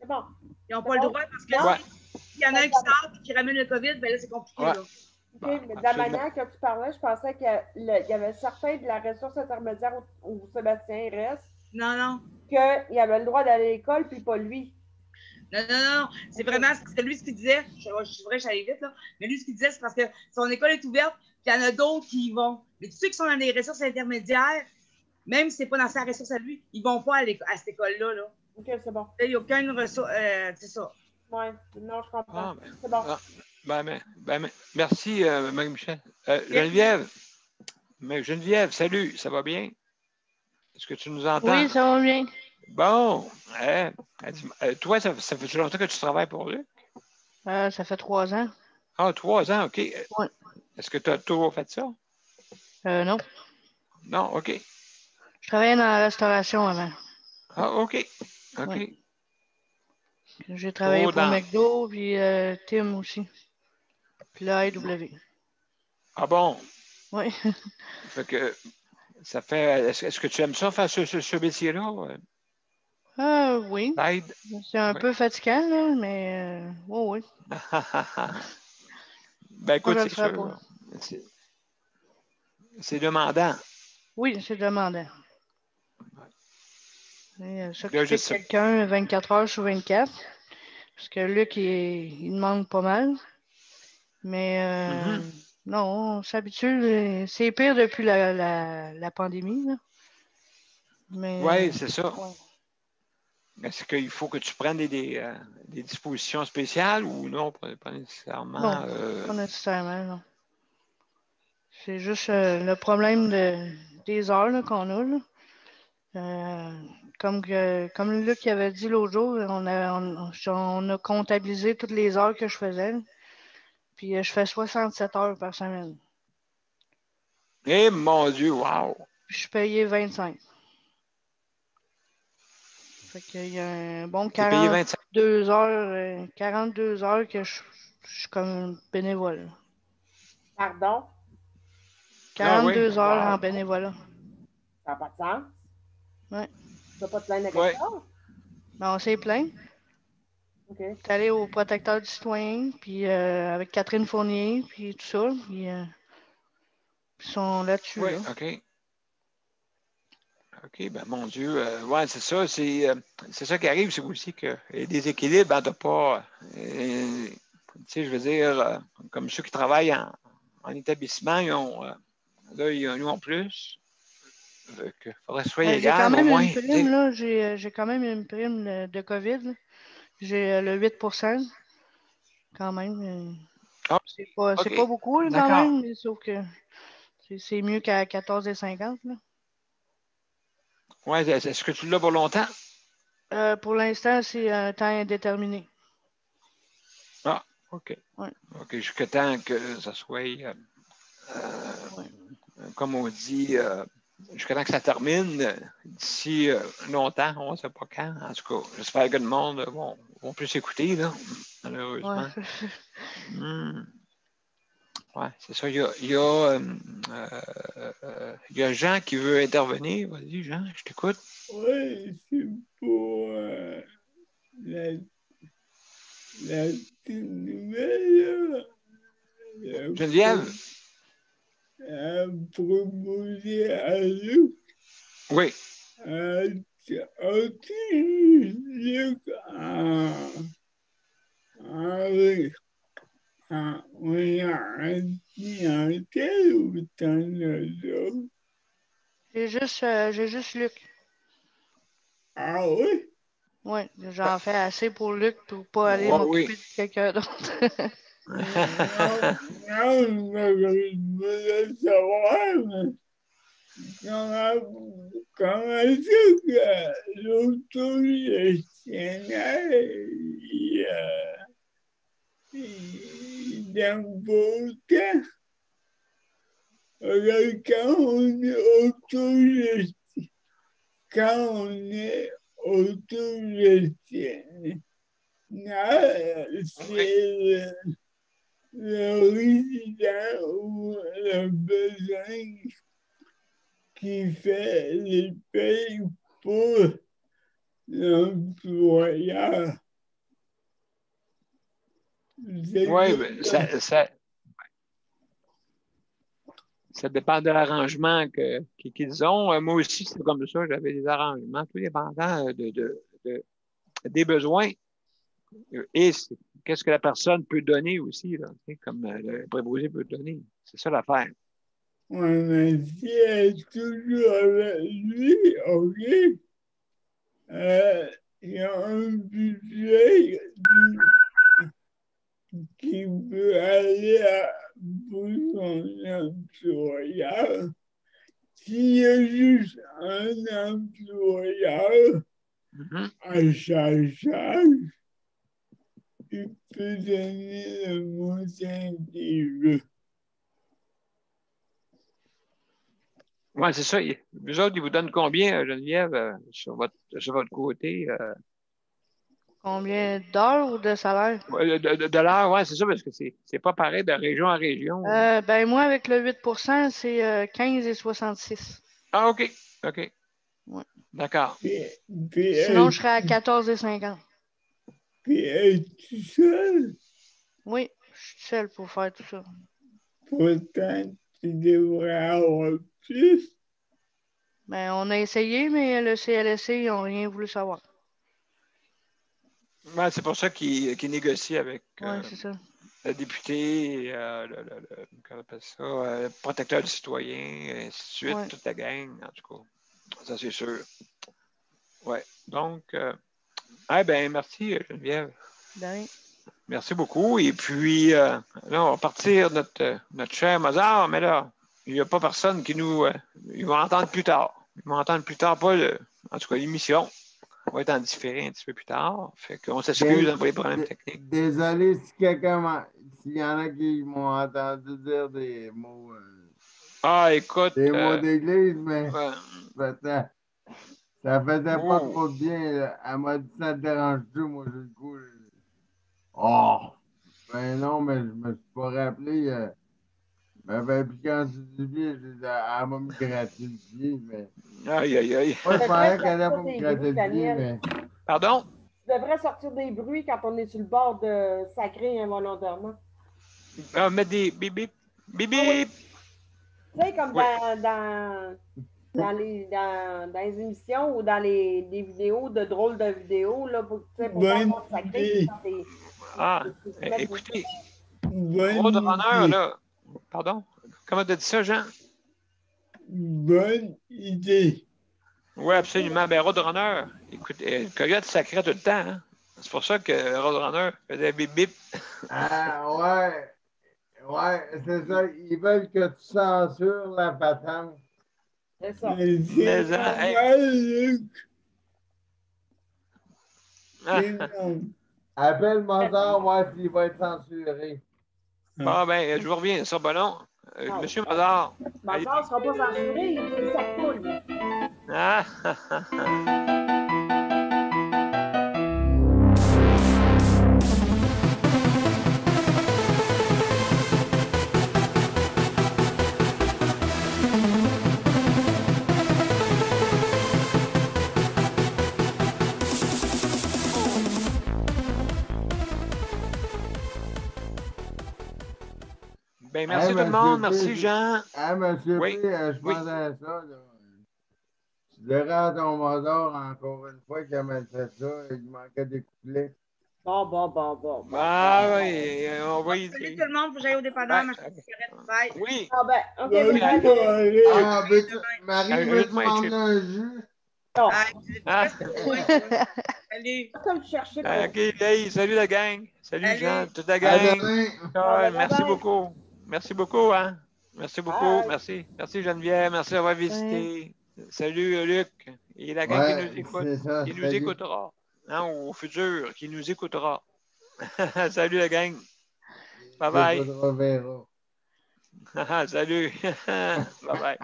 C'est bon. Ils n'ont pas le droit parce que s'il y en a un qui sort et qui ramène le COVID, ben là, c'est compliqué, là. OK, mais de la manière que tu parlais, je pensais qu'il y avait certains de la ressource intermédiaire où Sébastien reste. Non. Qu'il avait le droit d'aller à l'école, puis pas lui. Non. C'est vraiment lui ce qu'il disait. Je dirais que j'allais vite, là. Mais lui, ce qu'il disait, c'est parce que son école est ouverte, puis il y en a d'autres qui y vont. Mais tous ceux qui sont dans les ressources intermédiaires, même si ce n'est pas dans sa ressource à lui, ils ne vont pas à cette école-là. Là. OK, c'est bon. Il n'y a aucune ressource. C'est ça. Oui, non, je comprends. C'est bon. Merci, Marie-Michel. Geneviève, salut, ça va bien? Est-ce que tu nous entends? Oui, ça va bien. Bon. Toi, ça fait longtemps que tu travailles pour Luc? Ça fait 3 ans. Ah, 3 ans, OK. Oui. Est-ce que tu as toujours fait ça? Non. Non, OK. Je travaillais dans la restauration avant. Ah, OK. Oui. J'ai travaillé pour McDo, puis Tim aussi. Puis la AEW. Ah bon? Oui. Fait que ça fait. Est-ce que tu aimes ça faire ce métier-là? Oui. L'aide? C'est un Oui. peu fatigant, là, mais oui. Ben écoute, Moi, je le c'est ferais sûr. pas. C'est demandant. Oui, c'est demandant. Là, S'occuper je de sais. quelqu'un 24 heures sur 24, parce que Luc, il demande pas mal. Mais non, on s'habitue. C'est pire depuis la pandémie, là. Mais Oui, c'est ça. ouais. Est-ce qu'il faut que tu prennes des dispositions spéciales ou non, pas nécessairement? Non, pas nécessairement, non. C'est juste le problème des heures là, qu'on a, là. Comme Luc avait dit l'autre jour, on a comptabilisé toutes les heures que je faisais, là. Puis je fais 67 heures par semaine. Eh mon Dieu, wow! Puis je suis payé 25. Fait qu'il y a un bon T'es payé 25? 42 heures que je suis comme bénévole. Pardon? Ah oui, 42 heures en wow! bénévolat. Ça n'a pas de sens? Ouais. Tu vas pas te plaindre de Ouais. quelque chose? Ben, on s'est plaint. OK. T'es allé au protecteur du citoyen, puis avec Catherine Fournier, puis tout ça, puis ils sont là-dessus, Oui, là. OK. OK, ben mon Dieu, ouais, c'est ça. C'est ça qui arrive, c'est aussi que les déséquilibres, ben, t'as pas. Tu sais, je veux dire, comme ceux qui travaillent en établissement, ils ont, là, ils ont plus. Il faudrait que ce soit J'ai quand égal, au même moins. une Tu prime, sais. là. J'ai quand même une prime de COVID, là. J'ai le 8%, quand même. Ah, C'est pas OK. beaucoup, là, quand D'accord. même, mais sauf que c'est mieux qu'à 14,50, là. Ouais, est-ce que tu l'as pour longtemps? Pour l'instant, c'est un temps indéterminé. Ah, OK. Ouais. OK, jusqu'à temps que ça soit, Ouais. comme on dit, jusqu'à temps que ça termine, d'ici longtemps, on ne sait pas quand. En tout cas, j'espère que le monde vont plus s'écouter, là, Ouais. malheureusement. Ouais, c'est ça. Il y a Jean qui veut intervenir. Vas-y, Jean, je t'écoute. Oui, c'est pour la petite nouvelle Geneviève? à proposer à Luc. Oui. As-tu Luc en clientèle ou t'en as d'autres? J'ai juste Luc. Ah oui? Oui, j'en fais assez pour Luc pour pas aller Ouais, oui. m'occuper de quelqu'un d'autre. Non, je voulais savoir, mais comment est-ce que l'autogestionnaire dans vos temps, quand on est autogestionnaire, c'est le résident ou le besoin qui fait les payes pour l'employeur. Oui, mais ça dépend de l'arrangement qu'ils ont. Moi aussi, c'est comme ça. J'avais des arrangements, tout dépendant des besoins. Et qu'est-ce que la personne peut donner aussi, là, comme le préposé peut donner. C'est ça l'affaire. On a dit toujours avec lui, OK, il y a un budget qui peut aller pour son employeur. S'il y a juste un employeur à charge, il peut donner le montant qu'il veut. Oui, c'est ça. Vous autres, ils vous donnent combien, Geneviève, sur votre côté? Combien d'heures ou de salaire? De l'heure, oui, c'est ça, parce que c'est pas pareil de région en région. Ben moi, avec le 8%, c'est 15,66. Ah, OK. OK. Ouais. D'accord. Sinon, je serais à 14,50. Puis es-tu seul? Oui, je suis seule pour faire tout ça. Pourtant, tu devrais avoir plus. Ben, on a essayé, mais le CLSC, ils n'ont rien voulu savoir. Ouais, c'est pour ça qu'il négocie avec Oui, c'est ça. le député, comment on appelle ça, le protecteur du citoyen, et ainsi de suite, Ouais. toute la gang, en tout cas. Ça, c'est sûr. Ouais. Donc, ben, merci, Geneviève. De rien. Merci beaucoup. Et puis, là, on va partir notre cher Mozart, mais là, il n'y a pas personne qui nous. Ils vont entendre plus tard. Ils vont entendre plus tard, en tout cas, l'émission. On va être en différé un petit peu plus tard. Fait qu'on s'excuse pour les problèmes techniques. Désolé si s'il y en a qui m'ont entendu dire des mots, Écoute. des mots d'église, mais ça faisait pas Oh. trop bien. Là. Elle m'a dit ça te dérange-tu, moi j'ai le coup. Oh! Ben non, mais je me suis pas rappelé. Ben, puis quand tu dis bien, elle m'a me gratter le pied, mais. Aïe. Moi, je pensais qu'elle allait pas me gratter le pied, mais. Pardon? Tu devrais sortir des bruits quand on est sur le bord de sacrer involontairement. Mettre des bip bip. Bip Ah oui. bip. Tu sais, comme Oui. dans les émissions ou dans les vidéos de drôles de vidéos, là, pour pas avoir sacré. Écoutez, Roadrunner, là. Pardon? Comment tu as dit ça, Jean? Bonne idée. Oui, absolument. Ben, Roadrunner, écoute, le coyote sacrait tout le temps. Hein? C'est pour ça que Roadrunner faisait bip bip. Ouais. Ouais, c'est ça. Ils veulent que tu censures la patente. C'est ça. Mais appelle Mozart, voir s'il va être censuré. Bon, ben, je vous reviens. Ça, ben non. Monsieur Mozart. Mozart ne sera pas censuré, il dit ça coule. Ben, merci tout le monde. Merci, Jean. Monsieur P, je pensais à ça. Là. Tu dirais à ton Mozart encore une fois qu'il m'a fait ça, il manquait des couplets. Bon. Oui, on va y Salut tout le monde, faut que j'aille au dépanneur, ma cigarette. Bye. Oui. OK, Marie, veux-tu m'emmener un jus? Non. Salut. Comme chercher. OK, hey, salut la gang. Salut Jean, toute la gang. Merci beaucoup. Merci beaucoup, hein. Merci beaucoup. Merci. Merci Geneviève. Merci d'avoir visité. Salut Luc et la gang qui nous écoute, qui nous écoutera. Hein, au futur, qui nous écoutera. Salut la gang. Bye bye. Salut. Bye bye.